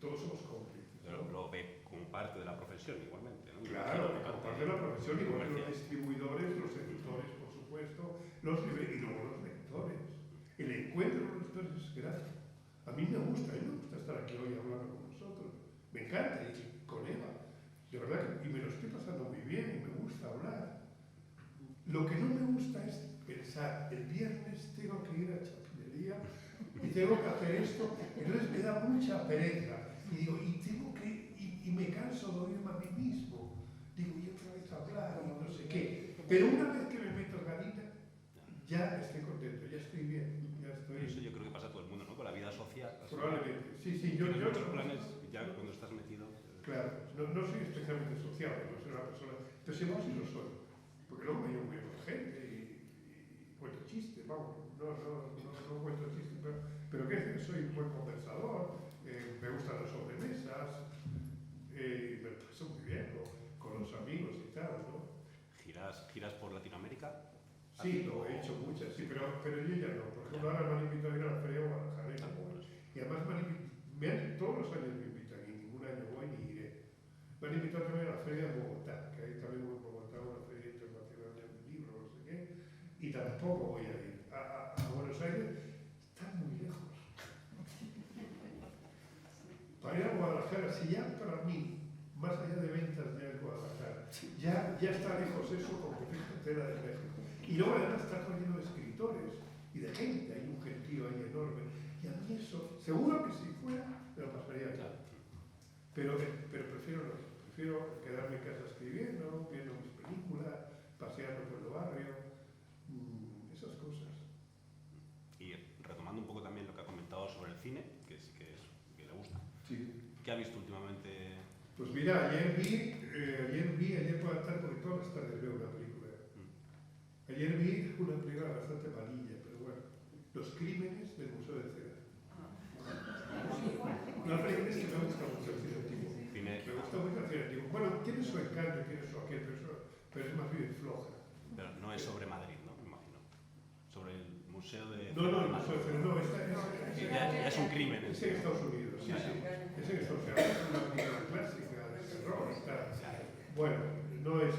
todos somos cómplices. Pero lo ve como parte de la profesión igualmente, ¿no? Claro, como parte de la profesión, igual que los distribuidores, los editores, por supuesto, los libreros y luego los lectores. El encuentro con los lectores es gratis. A mí me gusta estar aquí hoy hablando con vosotros. Me encanta, y con Eva. De verdad que y me lo estoy pasando muy bien y me gusta hablar. Lo que no me gusta es pensar, el viernes tengo que ir a Chapinería y tengo que hacer esto, entonces me da mucha pereza. Y digo, y me canso de oírme a mí mismo. Digo, y otra vez hablar, y no sé qué. Pero una vez que me meto en Galina, ya estoy contento, ya estoy bien, ya estoy... Eso yo creo que pasa a todo el mundo, ¿no? Con la vida social. Probablemente, sí, yo... Tienes muchos planes, ya cuando estás metido... Claro, no soy especialmente sociable, no soy una persona... Pero siempre sí lo soy, porque luego me llevo muy bien con la gente y cuento chistes, vamos, no cuento chistes, pero que soy un buen conversador, me gustan las sobremesas, me lo paso muy bien con los amigos y tal, ¿no? ¿Giras por Latinoamérica? Sí, lo he hecho muchas, sí, pero yo ya no. Por ejemplo, ahora me han invitado a ir a la Feria de Guadalajara y además todos los años me invitan y ningún año voy ni iré. Me han invitado también a la Feria de Bogotá, que hay también en Bogotá una feria internacional del libro, no sé qué, y tampoco voy a ir. A Buenos Aires está muy lejos. Para ir a Guadalajara, si ya para mí, más allá de ventas ya es Guadalajara, ya está lejos eso como fíjate la de México. Y luego además está lleno de escritores y de gente, hay un gentío ahí enorme. Y a mí eso, seguro que si fuera, me lo pasaría bien. Pero prefiero no, prefiero quedarme en casa escribiendo, viendo mis películas, paseando por el barrio, esas cosas. Y retomando un poco también lo que ha comentado sobre el cine, que sí que le gusta. Sí. ¿Qué ha visto últimamente? Pues mira, ayer por la tarde, porque todas las tardes veo una película. Ayer vi una película bastante malilla, pero bueno, Los crímenes del Museo de Cera. Una película que me gusta mucho el cine antiguo. Me gusta mucho el cine antiguo. Bueno, tiene su encanto, tiene su aquel, pero es más bien floja. Pero no es sobre Madrid, ¿no? Me imagino. Sobre el Museo de... No, el Museo de Cera, no, ya es un crimen. Es en Estados Unidos, sí. Es en Estados Unidos, es una película clásica de terror y tal. Bueno, no era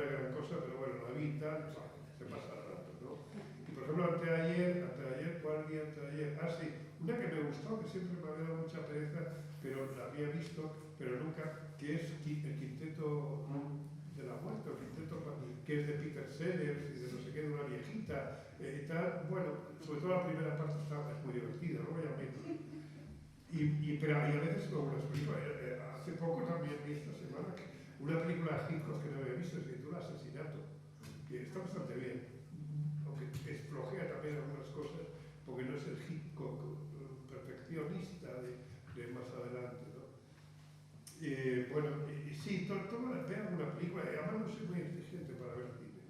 gran cosa, pero bueno, la vi y tal. Se pasa el rato, ¿no? Y por ejemplo, anteayer, ¿cuál día anteayer? Ah, sí, una que me gustó, que siempre me había dado mucha pereza, pero la había visto, pero nunca, que es el Quinteto de la Muerte, el Quinteto que es de Peter Sellers y de no sé qué, de una viejita y tal. Bueno, sobre todo la primera parte es muy divertida, ¿no? Pero a veces con unas películas, hace poco también vi esta semana una película de Hitchcock que no había visto, se titula Asesinato. Que está bastante bien, aunque es flojea también algunas cosas, porque no es el Hitchcock perfeccionista de más adelante, ¿no? Bueno, sí, veo alguna película, y además no soy muy exigente para ver cine.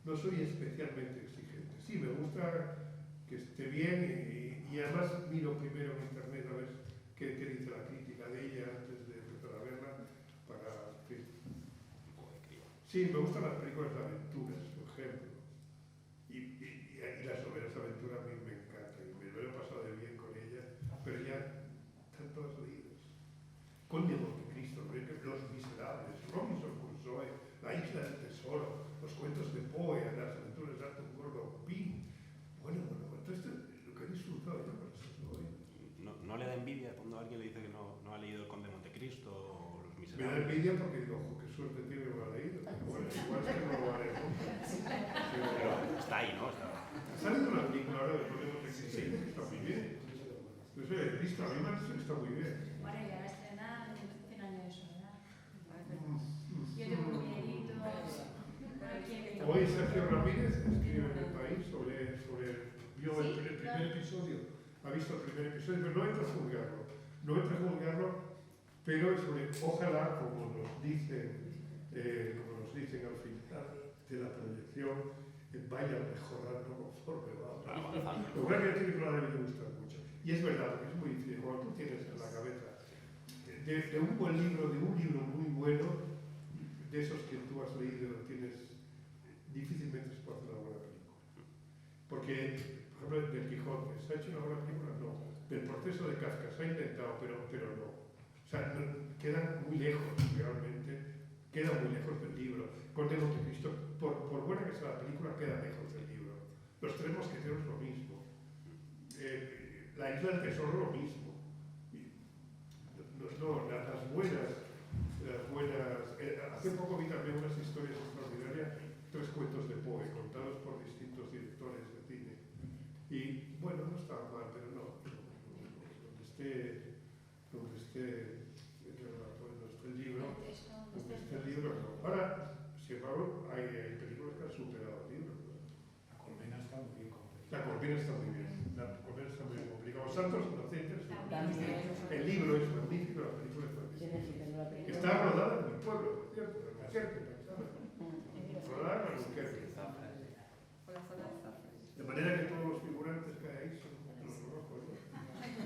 No soy especialmente exigente. Sí, me gusta que esté bien y además miro primero en internet a ver qué dice la crítica de ella antes de empezar a verla para... Sí, me gustan las películas de aventuras, por ejemplo. Y las novelas de aventura a mí me encantan. Y me lo he pasado de bien con ellas, pero ya están todas leídas. Conde de Montecristo, Los Miserables, Robinson Crusoe, La Isla del Tesoro, los cuentos de Poe, las aventuras de Arthur Gordon Pym. Bueno, entonces lo que he disfrutado yo con esas novelas. ¿No le da envidia cuando alguien le dice que no ha leído El Conde de Montecristo o Los Me Miserables? da envidia porque digo, ojo, qué suerte tiene que lo ha leído. Pero bueno, igual es que no lo haré nunca. Pero está ahí, ¿no? Ha salido una película ahora de Conde de Montecristo que está muy bien. Yo sé, he visto, a mí me ha dicho que está muy bien. Bueno, y ahora estrena 100 años de soledad. Yo tengo compañeritos. Hoy Sergio Ramírez escribe en El País vio el primer episodio, ha visto el primer episodio, pero no entra a juzgarlo, pero ojalá, como nos dicen al final de la proyección, vaya mejorando conforme va. Lo cual que a la película debe de gustar mucho. Y es verdad, porque es muy difícil, cuando tú tienes en la cabeza de un buen libro, de un libro muy bueno, de esos que tú has leído, difícilmente se puede hacer una buena película. Porque, por ejemplo, del Quijote, ¿se ha hecho una buena película? No. Del proceso de Kafka se ha intentado, pero no. O sea, quedan muy lejos, realmente, quedan muy lejos del libro. Conde de Montecristo, por buena que sea la película, queda lejos del libro. Los Tres Mosqueteros lo mismo. La Isla del Tesoro lo mismo. Las buenas. Hace poco vi también unas historias extraordinarias, 3 cuentos de Poe, contados por distintos Albuquerque, pensaba. Roldán, Albuquerque. Por la zona de Zafra. De manera que todos los figurantes que hay ahí son los conozco, ¿no?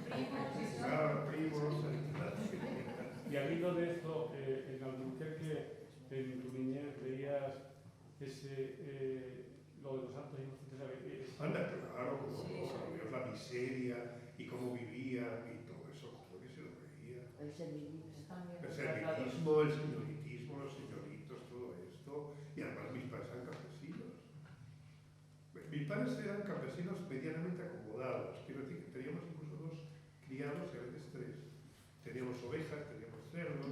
Primos, Claro, primos, Y al hilo de esto, en Albuquerque, en tu niñez, veías lo de los santos inocentes. anda, claro, como Sí, sí. la miseria y cómo vivían y todo eso, creo que se lo veía. El servilismo. El servilismo, el señoritismo, los señoritos, todo esto. Y además mis padres eran campesinos. Mis padres eran campesinos medianamente acomodados. Quiero decir que teníamos incluso 2 criados y a veces 3. Teníamos ovejas, teníamos cerdos,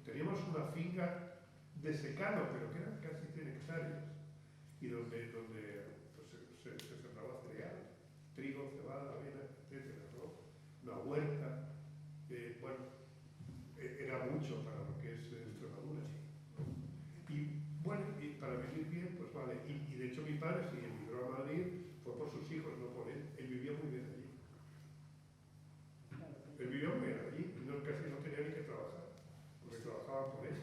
teníamos una finca de secano, pero que eran casi 100 hectáreas. Y donde pues, se sembraba cereal, trigo, cebada, avena, etc. ¿no? Una huerta. Bueno, era mucho para lo que es Extremadura. ¿No? Y bueno, y para vivir bien, pues vale. Y de hecho mi padre, si emigró a Madrid, fue por sus hijos, no por él. Él vivía muy bien allí. Él vivía muy bien allí y casi no tenía ni que trabajar, porque trabajaban por él.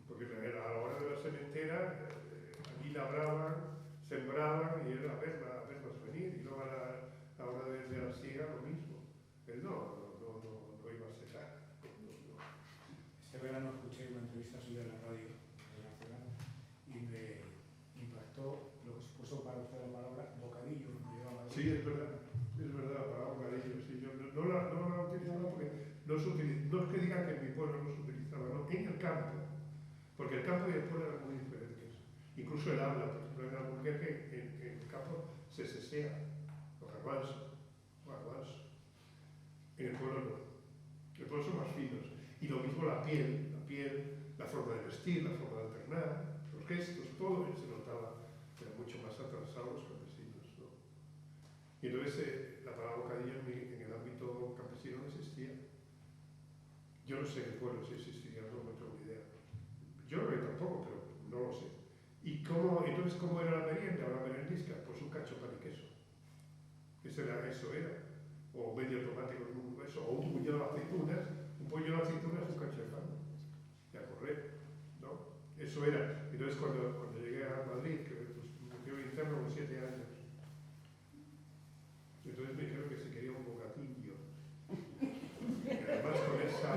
Porque a la hora de la sementera, allí labraban, sembraban y era a verlos venir. Y luego a la hora de la siega lo mismo. Él no iba a secar. Este verano escuché una entrevista suya en la radio nacional y me impactó lo que supuso para usted la palabra bocadillo. Sí, es verdad, la palabra bocadillo. Sí, yo no la utilizaba porque no es que digan que en mi pueblo no se utilizaba, no, en el campo. Porque el campo y el pueblo eran muy diferentes. Incluso el habla, por ejemplo, en Albuquerque, en el campo se sesea, o garbanzo. En el pueblo no. El pueblo son más finos. Y lo mismo la piel, la forma de vestir, la forma de alternar, los gestos, todo se notaba que eran mucho más atrasados los campesinos, ¿no? Y entonces la palabra bocadillo en el ámbito campesino no existía. Yo no sé en el pueblo si existiría, no tengo ni idea. Yo creo que tampoco, pero no lo sé. ¿Y entonces cómo era la merienda o la merendisca? Pues un cacho pan y queso. Eso era. O medio tomate con eso, o un puñado de aceitunas, un cacho de pan. Y a correr, ¿no? Eso era. Entonces cuando llegué a Madrid, que pues, me quedé interno con 7 años, entonces me dijeron que se quería un bocadillo. Y además con esa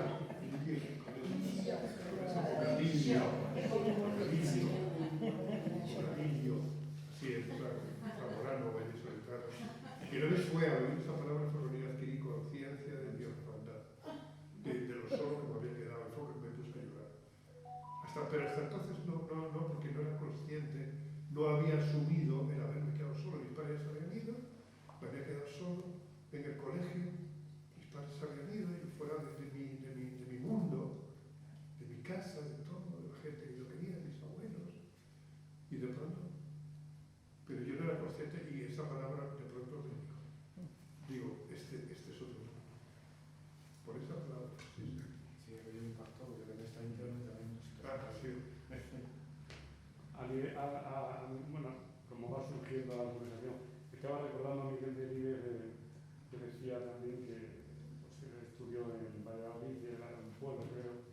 bocadillo. Sí, es zamorano, vallisoletano. Y entonces fue a oír esa palabra, fue venir a adquirir conciencia de mi orfandad, de lo solo que me había quedado, y fue que me puse a llorar. Pero hasta entonces no, porque no era consciente, no había asumido el haberme quedado solo. Mis padres habían ido, me había quedado solo en el colegio, mis padres habían ido y fuera de mi mundo, de mi casa, de todo, de la gente que yo quería, de mis abuelos, y de pronto. Pero yo no era consciente y esa palabra de pronto me digo, este es otro mundo. Por esa palabra, sí. Sí, a mí me impactó, porque también está interno también. Sí. Bueno, como va surgiendo la conversación, estaba recordando a Miguel Delibes que decía también que pues, él estudió en Valladolid, que era un pueblo, creo,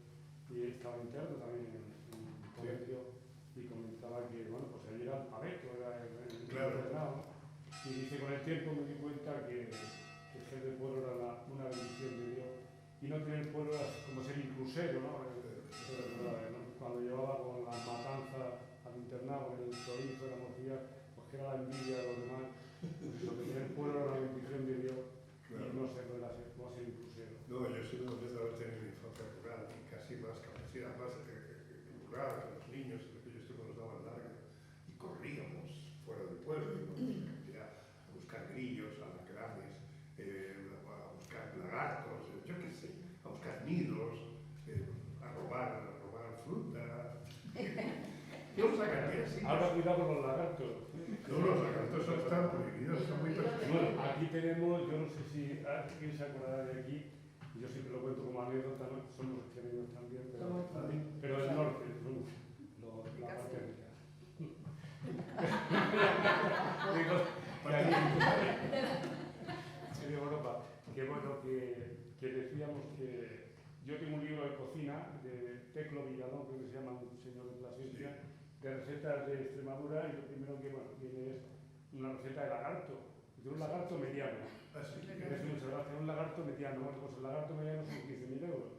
y estaba interno también en un colegio, y comentaba que, bueno, pues allí era el paveto, era el internado. Y dice, con el tiempo me di cuenta que ser del pueblo era una bendición de Dios, y no tener pueblo era como ser inclusero, ¿no? Cuando llevaba con las matanzas al internado, en el chorizo, la morcilla, pues que era la envidia de los demás. Lo que tiene el pueblo era una bendición de Dios, claro. Y no se puede hacer como ser inclusero. No, yo soy contento de haber tenido una infancia rural, y casi más campesina, más rural que los niños, que yo estuve nos daban larga, y corríamos fuera del pueblo, y a buscar grillos, alacranes, a buscar lagartos, yo qué sé, a buscar nidos, a robar fruta. Ahora cuidado con los lagartos. No, los lagartos están prohibidos, son muy perseguidos. Bueno, aquí tenemos, yo no sé si alguien se acordará de aquí, yo siempre lo cuento como anécdota, ¿no? Somos extremeños también, pero del norte, la parte rica. De Europa, que bueno, que decíamos que Yo tengo un libro de cocina de Teclo Villalón, creo que se llama, un señor de Plasencia, de recetas de Extremadura, y lo primero que viene es una receta de lagarto, de un lagarto mediano. Me hace mucha gracia, un lagarto mediano. Bueno, pues el lagarto mediano son 15.000 euros.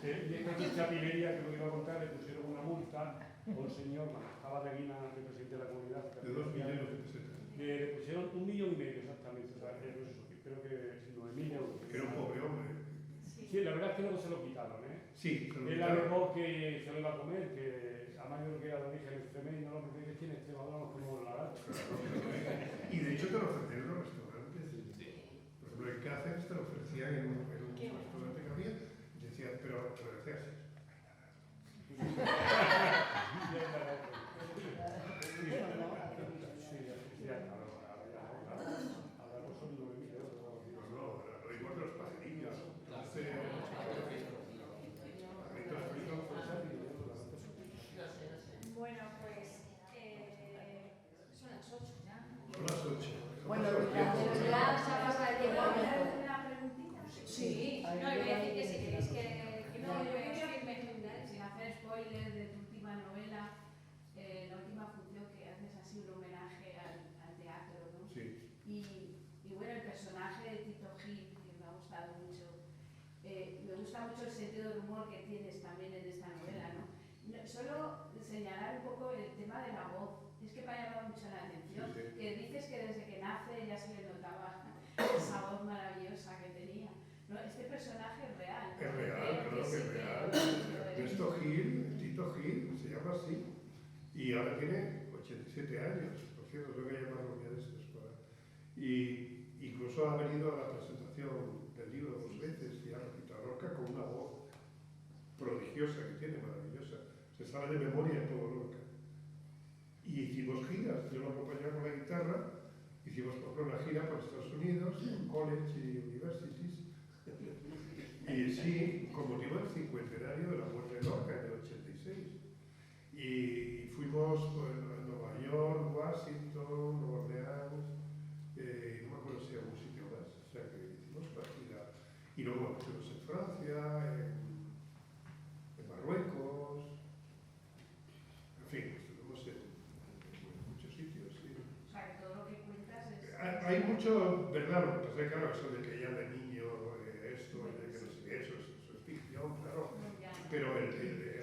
Y entonces Chapinería, que lo iba a contar, le pusieron una multa a un señor, Manejaba de Guina, que presidente de la comunidad. De 2 millones de pesetas. Le pusieron 1,5 millones exactamente, o sea, pues eso, creo que 9.000 euros. Que era un pobre hombre. Sí, la verdad es que luego se lo quitaron, ¿eh? Sí, se lo Él quitaron. alegó que se lo iba a comer, que además yo creo que era de origen extremeño, no, porque que tiene Extremadura no como el lagarto. Y de hecho te lo ofrecían en los restaurantes. Por ejemplo, en Cáceres te lo ofrecían en un restaurante que había, y decían, pero decías, Bueno, pues son las 8 ya. son las 8. Bueno, Ya se ha pasado el tiempo. ¿Una preguntita? Sí, no, y voy a decir que si queréis que no, yo quiero irme sin hacer spoilers de tu última novela, la última función que haces así un homenaje al teatro, ¿no? Sí. Y bueno, el personaje de Tito Gil, que me ha gustado mucho, me gusta mucho el sentido del humor que tienes también en esta novela, ¿no? Solo señalar un poco el tema de la voz, es que me ha llamado mucho la atención, Sí, sí. que dices que desde que nace ya se le notaba esa voz maravillosa que tenía. No, este personaje es real. Es real, claro que es real. Ernesto Gil, Tito Gil, se llama así. Y ahora tiene 87 años, por cierto, tengo que llamarlo un día de estos para... Y incluso ha venido a la presentación del libro 2 veces y ha recitado Lorca con una voz prodigiosa que tiene, maravillosa. Se sabe de memoria todo Lorca. Y hicimos giras, yo lo acompañaba con la guitarra, hicimos por ejemplo una gira por Estados Unidos, con college y universities. Y sí, con motivo del 50º de la muerte de Lorca en el 86. Y fuimos a Nueva York, Washington, Nueva Orleans, no me acuerdo si algún sitio más. O sea que hicimos una gira. Y luego estuvimos en Francia, en Marruecos, en fin, estuvimos en muchos sitios. Sí. O sea, que todo lo que cuentas es... Hay mucho, ¿verdad? Lo que pasa es que, claro, eso de que ya de niño, esto, de que no sé qué, eso es ficción, claro. Pero es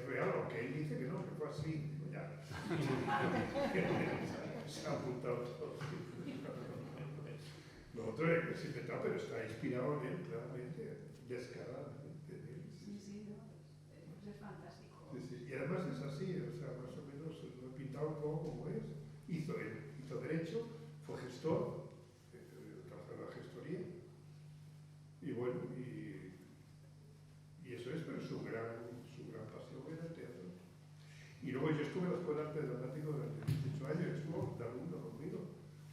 real, aunque él dice que no, que fue así. Digo, ya. Se ha apuntado todo. Lo otro es inventado, pero está inspirado en él, claramente, descaradamente. Sí, no, es fantástico. Sí. Y además es así, o sea, más o menos lo he pintado un poco como es. Hizo Derecho, fue gestor, trabajó en la gestoría. Y bueno, y eso es, pero su gran pasión era el teatro. Y luego yo estuve en la Escuela de Arte Dramático durante 18 años, estuvo de alumno conmigo.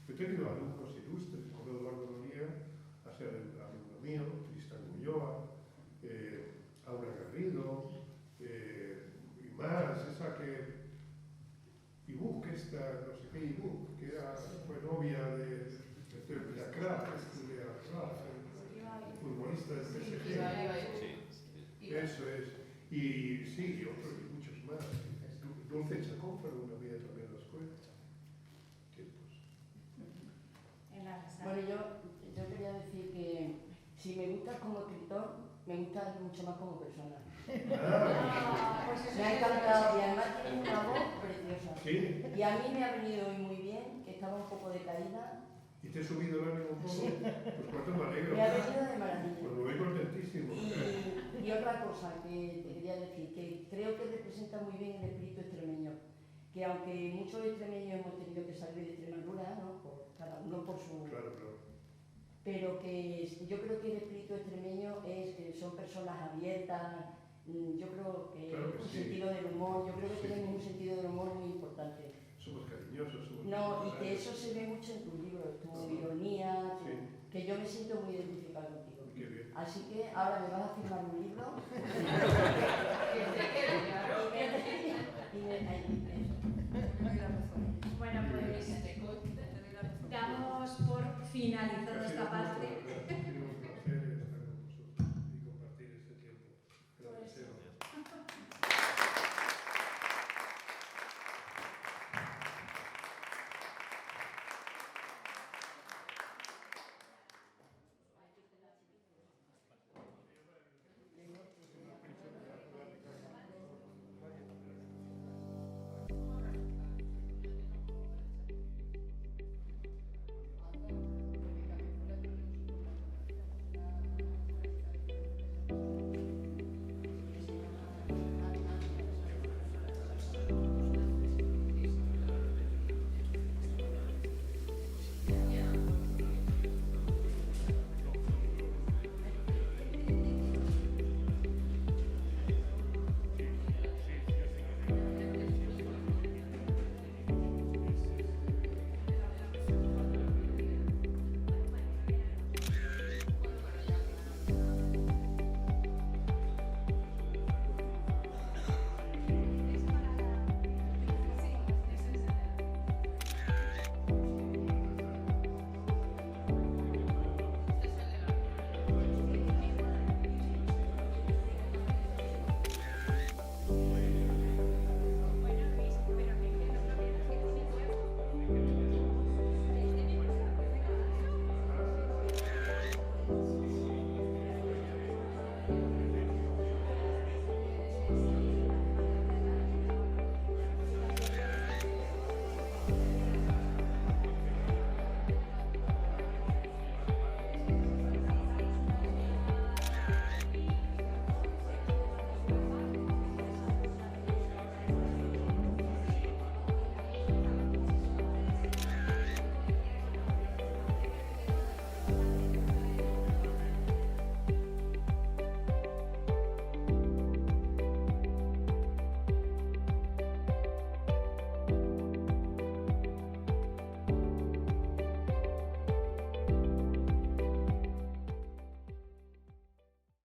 Yo he tenido alumnos ilustres, como Eduardo Noriega, a ser el alumno mío, Tristan Ulloa, Aura Garrido, y más, esa que... Ibuk, esta, no sé qué Ibuk, que fue novia de Acraf, el futbolista del PSG. Eso es. Y sí, y otros y muchos más. Dulce Chacón fue una amiga también de la escuela. Bueno, yo quería decir que si me gustas como escritor, me gustas mucho más como persona. Me ha encantado y además tienes una voz preciosa. ¿Sí? Y a mí me ha venido hoy muy bien, que estaba un poco decaída. ¿Y te he subido el ánimo un poco? Sí. Pues cuánto me alegro. Me ha venido de maravilla. Pues me voy contentísimo. Y otra cosa que te quería decir, que creo que representa muy bien el espíritu extremeño. Que aunque muchos extremeños hemos tenido que salir de Extremadura, ¿no? Cada uno por su... Claro. Pero que yo creo que el espíritu extremeño es que son personas abiertas, yo creo que, Claro que un sí. sentido del humor, yo creo que Sí. tenemos un sentido del humor muy importante. Somos cariñosos, somos... No, y que eso se ve mucho en tus libros, tu ironía, que yo me siento muy identificada contigo. Qué bien. Así que ahora me vas a firmar un libro. Bueno, pues damos por finalizada esta parte